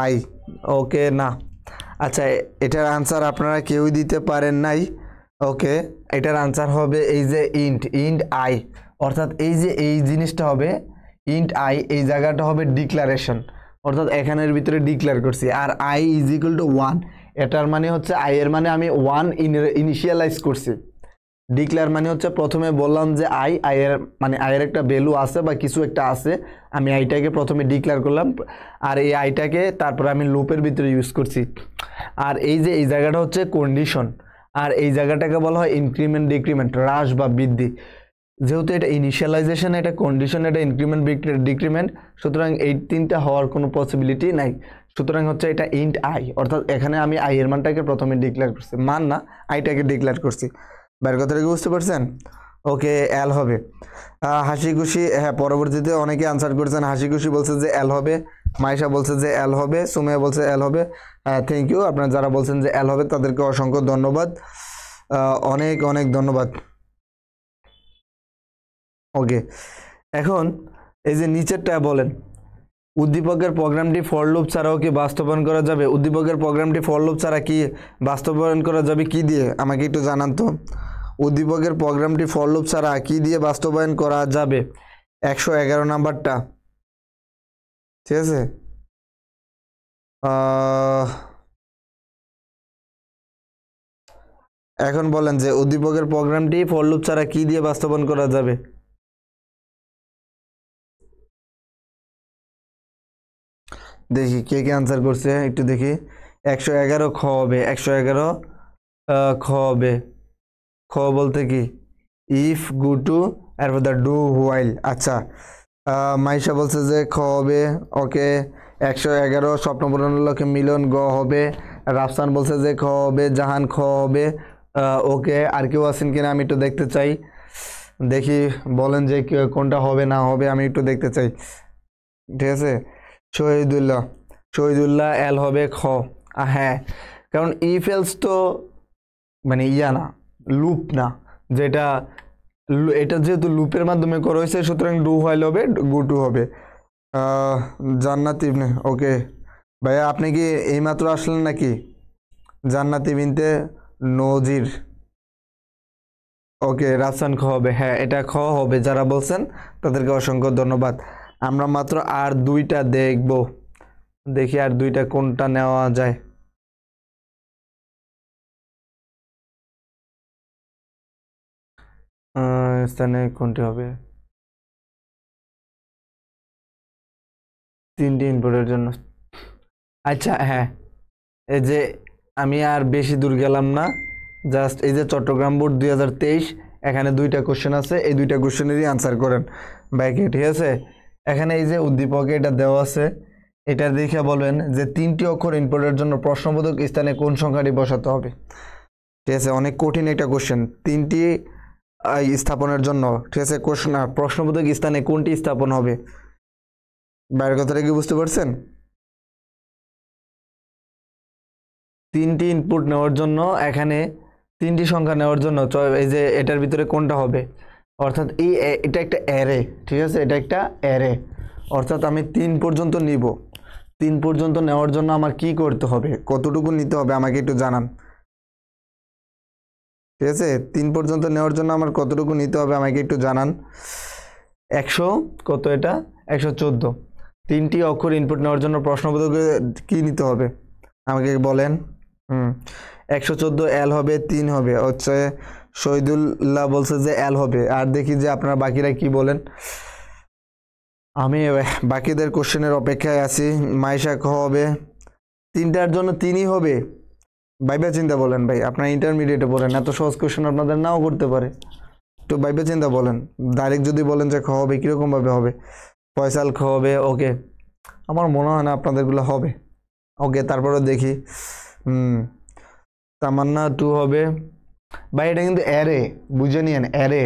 আই। ওকে, না, আচ্ছা এটার আনসার আপনারা কেউই দিতে পারেন নাই। ওকে, এটার আনসার হবে এই যে ইন্ট আই, অর্থাৎ এই যে এই জিনিসটা হবে ইন্ট আই, এই জায়গাটা হবে ডিক্লারেশন, অর্থাৎ এখানের ভিতরে ডিক্লেয়ার করছি। আর আই ইজ ইকুয়াল টু 1, এটার মানে হচ্ছে আই এর মানে আমি 1 ইনিশিয়ালাইজ করছি। ডিক্লেয়ার মানে হচ্ছে প্রথমে বললাম যে আইয়ের মানে আইয়ের একটা ভ্যালু আছে বা কিছু একটা আছে, আমি আইটাকে প্রথমে ডিক্লেয়ার করলাম, আর এই আইটাকে তারপরে আমি লুপের ভিতরে ইউজ করছি। আর এই যে এই জায়গাটা হচ্ছে কন্ডিশন, আর এই জায়গাটাকে বলা হয় ইনক্রিমেন্ট, ডিক্রিমেন্ট, হ্রাস বা বৃদ্ধি। যেহেতু এটা ইনিশিয়ালাইজেশন, এটা কন্ডিশন, এটা ইনক্রিমেন্ট, ডিক্রিমেন্ট, সুতরাং এই 3টা হওয়ার কোনো পসিবিলিটি নাই। সুতরাং হচ্ছে এটা ইন্ট আই, অর্থাৎ এখানে আমি আই এর মানটাকে প্রথমে ডিক্লেয়ার করছি, মান না, আইটাকে ডিক্লেয়ার করছি। বাইরের কথাটা কি বুঝতে পারছেন? ওকে, এল হবে। হাসি খুশি, হ্যাঁ পরবর্তীতে অনেকে আনসার করেছেন, হাসি খুশি বলছে যে এল হবে, মাইশা বলছে যে এল হবে, সুমাইয়া বলছে এল হবে। হ্যাঁ থ্যাংক ইউ, আপনারা যারা বলছেন যে এল হবে তাদেরকে অসংখ্য ধন্যবাদ, অনেক অনেক ধন্যবাদ। ওকে, এখন এই যে নিচেরটা বলেন, উদ্দীপকের প্রোগ্রামটি ফর লুপ ছাড়াও কি বাস্তবায়ন করা যাবে? উদ্দীপকের প্রোগ্রামটি ফর লুপ ছাড়া কি বাস্তবায়ন করা যাবে কি দিয়ে আমাকে একটু জানান তো। উদ্দীপকের প্রোগ্রামটি ফর লুপ ছাড়া কি দিয়ে বাস্তবায়ন করা যাবে? 111 নাম্বারটা, ঠিক আছে। এখন বলেন যে উদ্দীপকের প্রোগ্রামটি ফর লুপ ছাড়া কি দিয়ে বাস্তবায়ন করা যাবে? দেখি কে কে আনসার করছে একটু দেখি। 111 খ হবে, 111 খ হবে। খ বলতে কি, ইফ গো টু এরপর দ্য ডু হোয়াইল। আচ্ছা, মাইশা বলছে যে খ হবে। ওকে, 111 স্বপ্ন পূরণের লক্ষ্যে মিলন গ হবে, রাফসান বলছে যে খ হবে, জাহান খ হবে। ওকে, আর কেউ আছেন কিনা আমি একটু দেখতে চাই, দেখি বলেন যে কোনটা হবে না হবে, আমি একটু দেখতে চাই। ঠিক আছে, শহীদুল্লাহ এল হবে খ। হ্যাঁ, কারণ ইফ এলস তো মানে ইয়া না, লুপ না, যেটা এটা যেহেতু লুপের মাধ্যমে করা হয়েছে সুতরাং ডু হোয়াইল হবে, গো টু হবে। জান্নাত ইবনে, ওকে ভাইয়া আপনি কি এইমাত্র আসলেন নাকি? জান্নাত ইবনে নজির, ওকে রাফসান খ হবে। হ্যাঁ, এটা খ হবে, যারা বলছেন তাদেরকে অসংখ্য ধন্যবাদ। আমরা মাত্র আর দুইটা দেখব, দেখি আর দুইটা কোনটা নেওয়া যায়। স্থানে কোনটি হবে? 3টি ইনপুটের জন্য। আচ্ছা হ্যাঁ, এই যে আমি আর বেশি দূর গেলাম না, জাস্ট এই যে চট্টগ্রাম বোর্ড 2023, এখানে দুইটা কোশ্চেন আছে, এই দুইটা কোশ্চেনেরই আনসার করেন বাইকে। ঠিক আছে, এখানে এই যে উদ্দীপকে এটা দেওয়া আছে, এটা দেখে বলবেন যে 3টি অক্ষর ইনপুটের জন্য প্রশ্নবোধক স্থানে কোন সংখ্যাটি বসাতে হবে। ঠিক আছে, অনেক কঠিন একটা কোশ্চেন, 3টি স্থাপনের জন্য। ঠিক আছে, কোশ্চেন প্রশ্নবোধক স্থানে কোনটি স্থাপন হবে, বাইরের কথাটা কি বুঝতে পারছেন? 3টি ইনপুট নেওয়ার জন্য, এখানে 3টি সংখ্যা নেওয়ার জন্য এই যে এটার ভিতরে কোনটা হবে, অর্থাৎ এটা একটা অ্যারে। ঠিক আছে, এটা একটা অ্যারে, অর্থাৎ আমি 3 পর্যন্ত নিব। 3 পর্যন্ত নেওয়ার জন্য আমার কি করতে হবে, কতটুকু নিতে হবে আমাকে একটু জানান। ঠিক আছে, 3 পর্যন্ত নেওয়ার জন্য আমার কতটুকু নিতে হবে আমাকে একটু জানান। 100 কত, এটা 114। 3টি অক্ষর ইনপুট নেওয়ার জন্য প্রশ্নবোধকে কি নিতে হবে আমাকে বলেন। 114 এল হবে, 3 হবে, হচ্ছে শহীদুল্লাহ বলছে যে এল হবে। আর দেখি যে আপনারা বাকিরা কি বলেন, আমি বাকিদের কোশ্চেনের অপেক্ষায় আছি। মাইশা খ হবে, 3টার জন্য 3ই হবে। ভাইবা চিন্তা বলেন ভাই, আপনার ইন্টারমিডিয়েটে বলেন, এত সহজ কোশ্চেন আপনাদের নাও করতে পারে, তো ভাইবা চিন্তা বলেন। ডাইরেক্ট যদি বলেন যে খ হবে, কীরকম ভাবে হবে? ফয়সাল খ হবে, ওকে, আমার মনে হয় না আপনাদেরগুলো হবে। ওকে, তারপরে দেখি। তামান্না 2 হবে। ভাই এটা কিন্তু অ্যারে, বুঝে নিয়েন, অ্যারে।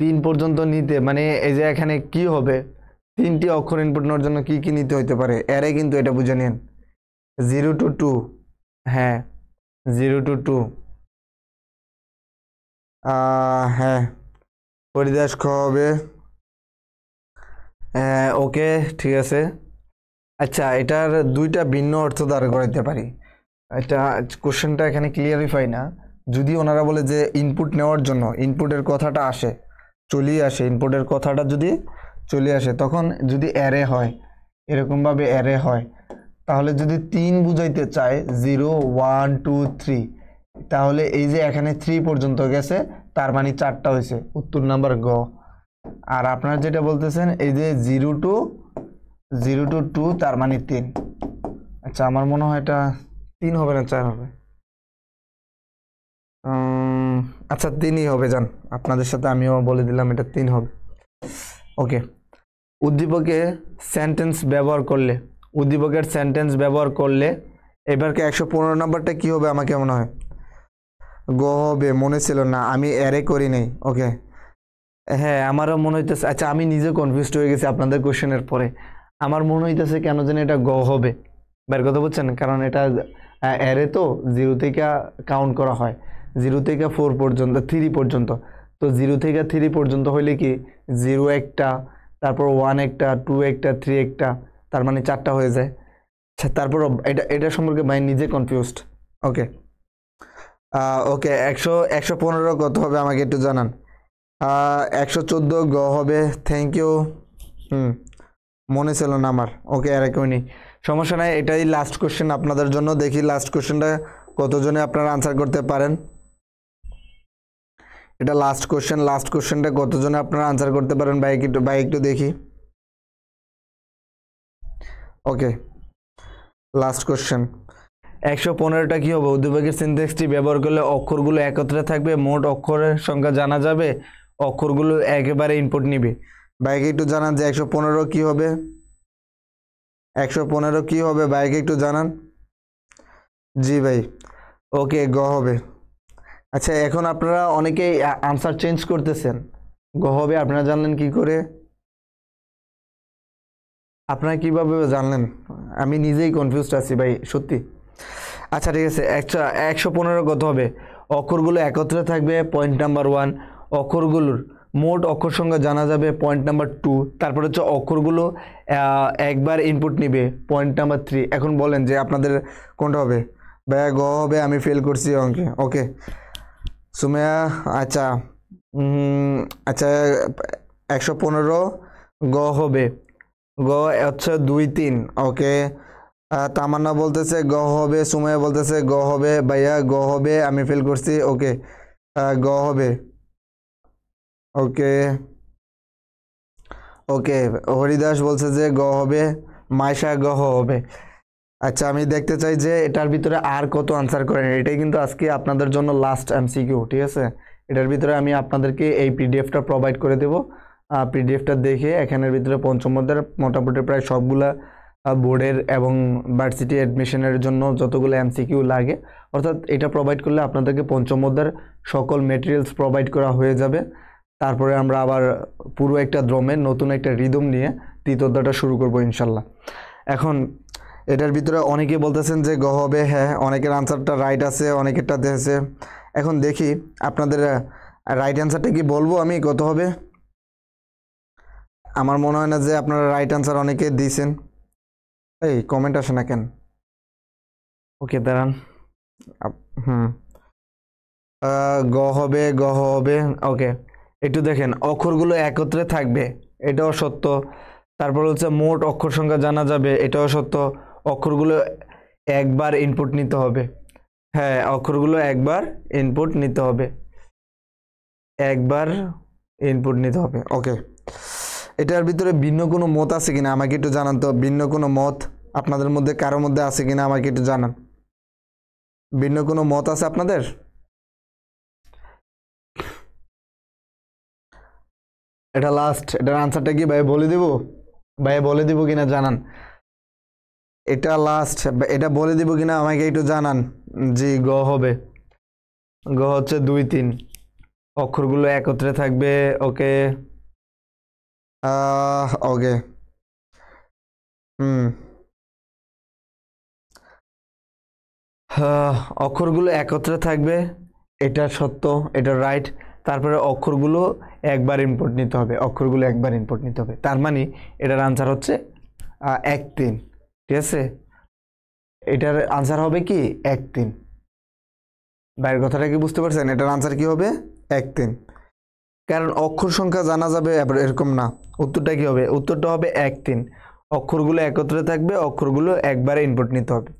3 পর্যন্ত নিতে মানে এই যে এখানে কি হবে, 3টি অক্ষর ইনপুট নেওয়ার জন্য কি কি নিতে হতে পারে, অ্যারে কিন্তু, এটা বুঝে নিন। 0 to 2, হ্যাঁ 0 to 2। হ্যাঁ, হরিদাস খ হবে। হ্যাঁ ওকে, ঠিক আছে। আচ্ছা, এটার দুইটা ভিন্ন অর্থ দ্বারা করাইতে পারি, এটা কোশ্চেনটা এখানে ক্লিয়ারিফাই না। যদি ওনারা বলে যে ইনপুট নেওয়ার জন্য, ইনপুটের কথাটা আসে, চলিয়ে আসে, ইনপুটের কথাটা যদি চলে আসে, তখন যদি অ্যারে হয়, এরকমভাবে অ্যারে হয়, তাহলে যদি 3 বুঝাইতে চায় 0 1 2 3, তাহলে এই যে এখানে 3 পর্যন্ত গেছে, তার মানে 4টা হয়েছে, উত্তর নাম্বার গ। আর আপনারা যেটা বলতেছেন এই যে 0 to 2, তার মানে 3। আচ্ছা, আমার মনে হয় এটা 3 হবে না 4 হবে। আচ্ছা 3ই হবে, যান, আপনাদের সাথে আমিও বলে দিলাম এটা 3 হবে। ওকে, উদ্দীপকে সেন্টেন্স ব্যবহার করলে, উদ্দীপকের সেন্টেন্স ব্যবহার করলে এবারকে 115 নাম্বারটা কি হবে আমাকে মনে হয়? গ হবে, মনে ছিল না, আমি অ্যারে করি নাই। ওকে, হ্যাঁ আমারও মনে হইতেছে। আচ্ছা, আমি নিজে কনফিউজড হয়ে গেছি আপনাদের কোশ্চেনের পরে, আমার মনে হইতেছে কেন যেন এটা গ হবে। বের কথা বুঝছেন, কারণ এটা অ্যারে তো 0 থেকে কাউন্ট করা হয়, 0 থেকে 4 পর্যন্ত, 3 পর্যন্ত। তো 0 থেকে 3 পর্যন্ত হইলে কি 0 একটা, তারপর 1 একটা, 2 একটা, 3 একটা, তার মানে 4টা হয়ে যায়। আচ্ছা, তারপর এটা সম্পর্কে ভাই নিজে কনফিউজড। ওকে, ওকে 115 কত হবে আমাকে একটু জানান। 114 গ হবে, থ্যাংক ইউ। মনে ছিল না আমার। ওকে, আর কেউ নেই, সমস্যা নাই, এটাই লাস্ট কোশ্চেন আপনাদের জন্য। দেখি লাস্ট কোশ্চেনটা কতজনে আপনারা আনসার করতে পারেন। এটা লাস্ট কোশ্চেন, লাস্ট কোশ্চেনটা কতজনে আপনারা আনসার করতে পারেন ভাই একটু দেখি। ওকে, লাস্ট কোশ্চেন। 115টা কি হবে? উদ্দীপকের সিনট্যাক্সটি ব্যবহার করলে অক্ষরগুলো একত্রে থাকবে, মোট অক্ষরের সংখ্যা জানা যাবে, অক্ষরগুলো একেবারে ইনপুট নিবে। ভাইকে একটু জানান যে 115 কি হবে, 115 কি হবে ভাইকে একটু জানান। জি ভাই, ওকে গ হবে। আচ্ছা এখন আপনারা অনেকেই আনসার চেঞ্জ করতেছেন, গ হবে আপনারা জানলেন কি করে, আপনারা কিভাবে জানলেন? আমি নিজেই কনফিউজড আছি ভাই সত্যি। আচ্ছা ঠিক আছে, 115 কত হবে? অক্ষরগুলো একত্রে থাকবে, পয়েন্ট নাম্বার 1। অক্ষরগুলোর মোট অক্ষর সংখ্যা জানা যাবে, পয়েন্ট নাম্বার 2। তারপর হচ্ছে অক্ষরগুলো একবার ইনপুট নিবে, পয়েন্ট নাম্বার 3। এখন বলেন যে আপনাদের কোনটা হবে? ভাইয়া গ হবে, আমি ফেল করছি অঙ্কে। ওকে সুমেয়া, আচ্ছা আচ্ছা 115 গ হবে, গ হচ্ছে 2 3। ওকে তামান্না বলতেছে গ হবে, সুমাইয়া বলতেছে গ হবে, ভাইয়া গ হবে, আমি ফেল করছি। ওকে গ হবে। ওকে ওকে হরিদাস বলছে যে গ হবে, মাইশা গ হবে। আচ্ছা আমি দেখতে চাই যে এটার ভিতরে আর কত আনসার করেন। এটাই কিন্তু আজকে আপনাদের জন্য লাস্ট এমসিকিউ, ঠিক আছে? এটার ভিতরে আমি আপনাদেরকে এই পিডিএফটা প্রোভাইড করে দেব। পিডিএফটা দেখে এখানের ভিতরে পঞ্চম অধ্যায়ের মোটামুটি প্রায় সবগুলা বোর্ডের এবং ভার্সিটি অ্যাডমিশনের জন্য যতগুলো এমসিকিউ লাগে, অর্থাৎ এটা প্রোভাইড করলে আপনাদেরকে পঞ্চম অধ্যায়ের সকল মেটেরিয়ালস প্রোভাইড করা হয়ে যাবে। তারপরে আমরা আবার পুরো একটা ড্রমের নতুন একটা রিদম নিয়ে তৃতীয় অধ্যায়টা শুরু করব ইনশাল্লাহ। এখন এটার ভিতরে অনেকে বলতেছেন যে গ হবে, হ্যাঁ অনেকের আনসারটা রাইট আছে, অনেকেরটা দেখছে। এখন দেখি আপনাদের রাইট অ্যান্সারটা কি বলবো আমি কত হবে। আমার মনে হয় না যে আপনারা রাইট অ্যান্সার অনেকে দিয়েছেন। এই কমেন্ট আসে না কেন? ওকে দাঁড়ান, গ হবে, গ হবে। ওকে একটু দেখেন, অক্ষরগুলো একত্রে থাকবে, এটাও সত্য। তারপর হচ্ছে মোট অক্ষর সংখ্যা জানা যাবে, এটাও সত্য। অক্ষরগুলো একবার ইনপুট নিতে হবে, হ্যাঁ অক্ষরগুলো একবার ইনপুট নিতে হবে, একবার ইনপুট নিতে হবে। ওকে এটার ভিতরে ভিন্ন কোনো মত আছে কিনা আমাকে একটু জানান তো, ভিন্ন কোনো মত আপনাদের মধ্যে কারোর মধ্যে আছে কিনা আমাকে একটু জানান। ভিন্ন কোনো মত আছে আপনাদের? এটা লাস্ট, এটার আনসারটা কি ভাই বলে দিব? ভাই বলে দিব কিনা জানান। এটা লাস্ট, এটা বলে দিব কিনা আমাকে একটু জানান। জি গ হবে, গ হচ্ছে 2 3। অক্ষরগুলো একত্রে থাকবে। ওকে ওকে অক্ষরগুলো একত্রে থাকবে, এটা সত্য, এটা রাইট। তারপরে অক্ষরগুলো একবার ইনপুট নিতে হবে, অক্ষরগুলো একবার ইনপুট নিতে হবে, তার মানে এটার আনসার হচ্ছে 1 3, ঠিক আছে? এটার আনসার হবে কি 1 3। বাইরের কথাটা কি বুঝতে পারছেন? এটার আনসার কি হবে 1 3, কারণ অক্ষর সংখ্যা জানা যাবে এরকম না। উত্তরটা কি হবে? উত্তরটা হবে 1 3। অক্ষরগুলো একত্রে থাকবে, অক্ষরগুলো একবারে ইনপুট নিতে হবে।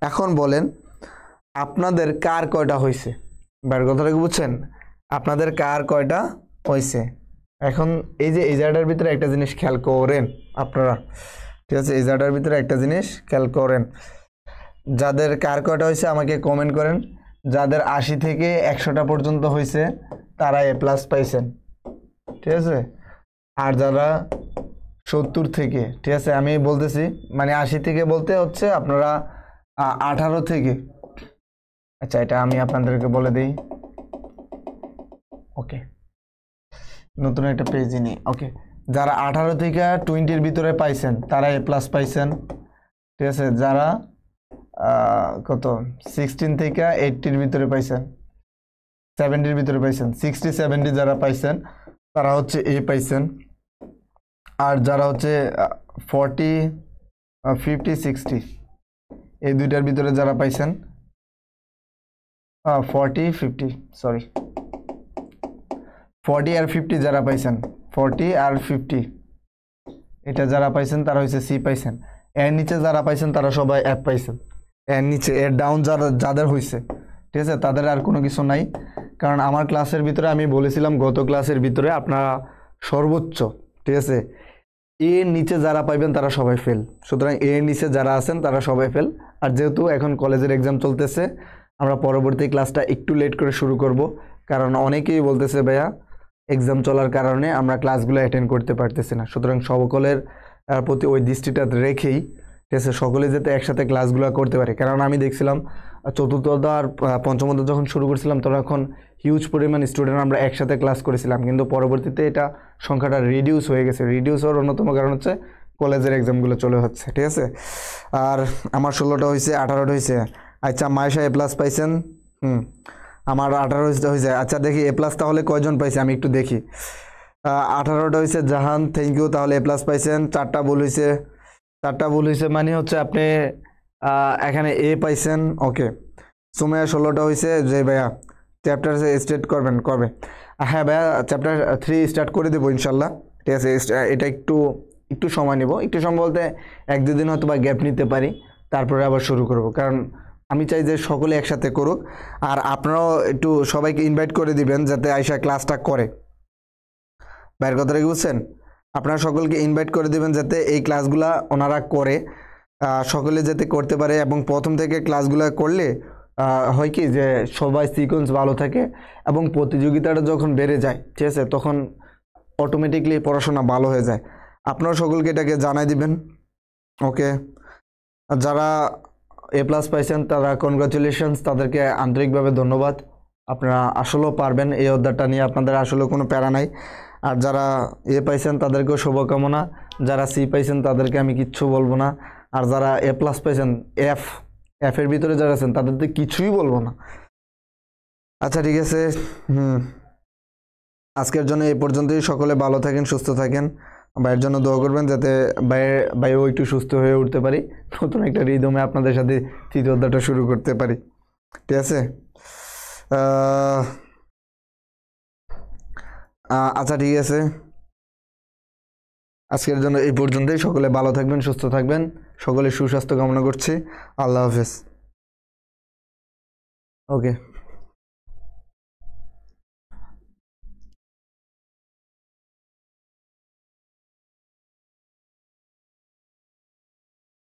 এখন বলেন আপনাদের কার কয়টা হয়েছে? বাইরের কথাটা কি বুঝছেন? আপনাদের কার কয়টা হয়েছে? এখন এই যে এই জায়গাটার ভিতরে একটা জিনিস খেয়াল করেন আপনারা, ঠিক আছে? এই জায়গাটার ভিতরে একটা জিনিস খেয়াল করেন, যাদের কার কয়টা হয়েছে আমাকে কমেন্ট করেন। যাদের 80 থেকে 100টা পর্যন্ত হয়েছে তারা এ প্লাস পাইছেন, ঠিক আছে? আর যারা 70 থেকে, ঠিক আছে আমি বলতেছি, মানে 80 থেকে বলতে হচ্ছে আপনারা 18 থেকে, আচ্ছা এটা আমি আপনাদেরকে বলে দিই। ওকে নতুন একটা পেজ নিই। ওকে যারা 18 থেকে 20-র ভিতরে পাইছেন তারা এ প্লাস পাইছেন, ঠিক আছে? যারা কত 16 থেকে 80-র ভিতরে পাইছেন, 70-র ভিতরে পাইছেন, 60 70 যারা পাইছেন তারা হচ্ছে এ পাইছেন। আর যারা হচ্ছে 40 50 60 এই দুইটার ভিতরে যারা পাইছেন 40 50 সরি 40 আর 50 যারা পাইছেন, 40 আর 50 এটা যারা পাইছেন তারা হচ্ছে সি পাইছেন। এর নিচে যারা পাইছেন তারা সবাই এফ পাইছেন। এর নিচে এর ডাউন যাদের হয়েছে, ঠিক আছে, তাদের আর কোনো কিছু নাই। কারণ আমার ক্লাসের ভিতরে আমি বলেছিলাম গত ক্লাসের ভিতরে আপনারা সর্বোচ্চ, ঠিক আছে, এর নিচে যারা পাইবেন তারা সবাই ফেল। সুতরাং এর নিচে যারা আছেন তারা সবাই ফেল। আর যেহেতু এখন কলেজের এক্সাম চলতেছে, আমরা পরবর্তী ক্লাসটা একটু লেট করে শুরু করব, কারণ অনেকেই বলতেছে ভাইয়া এক্সাম চলার কারণে আমরা ক্লাসগুলো অ্যাটেন্ড করতে পারতেছি না। সুতরাং সকলের প্রতি ওই দৃষ্টিটা রেখেই, ঠিক আছে, সকলে যাতে একসাথে ক্লাসগুলো করতে পারে। কারণ আমি দেখছিলাম চতুর্থ আর পঞ্চমত যখন শুরু করছিলাম তখন হিউজ পরিমাণ স্টুডেন্ট আমরা একসাথে ক্লাস করেছিলাম, কিন্তু পরবর্তীতে এটা সংখ্যাটা রিডিউস হয়ে গেছে। রিডিউস হওয়ার অন্যতম কারণ হচ্ছে কলেজের এক্সামগুলো চলে হচ্ছে, ঠিক আছে। আর আমার 16টা হয়েছে, 18টা হয়েছে। আচ্ছা, মায়েশা এ প্লাস পাইছেন? আমার 18 হয়েছে। আচ্ছা দেখি এ প্লাস তাহলে কয়জন পাইছে আমি একটু দেখি। 18টা হয়েছে জাহান, থ্যাংক ইউ। তাহলে এ প্লাস পাইছেন। 4টা ভুল হয়েছে, 4টা ভুল হয়েছে মানে হচ্ছে আপনি এখানে এ পাইছেন। ওকে, সুমাইয়া 16টা হয়েছে। যে ভাইয়া চ্যাপ্টার স্টার্ট করবেন কবে? হ্যাঁ ভাইয়া, চ্যাপ্টার 3 স্টার্ট করে দেবো ইনশাল্লাহ, ঠিক আছে। এটা একটু সময় নেব, একটু সময় বলতে 1-2 দিন হয়তো বা গ্যাপ নিতে পারি, তারপরে আবার শুরু করব। কারণ আমি চাই যে সকলে একসাথে করুক, আর আপনারাও একটু সবাইকে ইনভাইট করে দিবেন যাতে আইসা ক্লাসটা করে। বাইরের কথাটা কি বুঝছেন? আপনারা সকলকে ইনভাইট করে দিবেন যাতে এই ক্লাসগুলা ওনারা করে, সকলে যাতে করতে পারে। এবং প্রথম থেকে ক্লাসগুলো করলে হয় কি যে সবাই সিকোয়েন্স ভালো থাকে, এবং প্রতিযোগিতাটা যখন বেড়ে যায়, ঠিক আছে, তখন অটোমেটিকলি পড়াশোনা ভালো হয়ে যায়। আপনারা সকলকে এটাকে জানাই দিবেন। ওকে, যারা এ প্লাস পাইছেন তারা কনগ্রাচুলেশনস, তাদেরকে আন্তরিকভাবে ধন্যবাদ। আপনারা আসলেও পারবেন, এই অধ্যায়টা নিয়ে আপনাদের আসলে কোনো প্যারা নাই। আর যারা এ পাইছেন তাদেরকেও শুভকামনা। যারা সি পাইছেন তাদেরকে আমি কিচ্ছু বলবো না। আর যারা এ প্লাস পাইছেন, এফের ভিতরে যারা আছেন তাদের তো কিছুই বলবো না। আচ্ছা ঠিক আছে, আজকের জন্য এই পর্যন্তই। সকলে ভালো থাকেন, সুস্থ থাকেন। ভাইয়ের জন্য দোয়া করবেন যাতে ভাইও একটু সুস্থ হয়ে উঠতে পারি, নতুন একটা রিদমে আপনাদের সাথে তৃতীয় অধ্যায়টা শুরু করতে পারি, ঠিক আছে। আচ্ছা ঠিক আছে, আজকের জন্য এই পর্যন্তই। সকলে ভালো থাকবেন, সুস্থ থাকবেন, সকলে সুস্বাস্থ্য কামনা করছি। আল্লাহ হাফেজ। ওকে।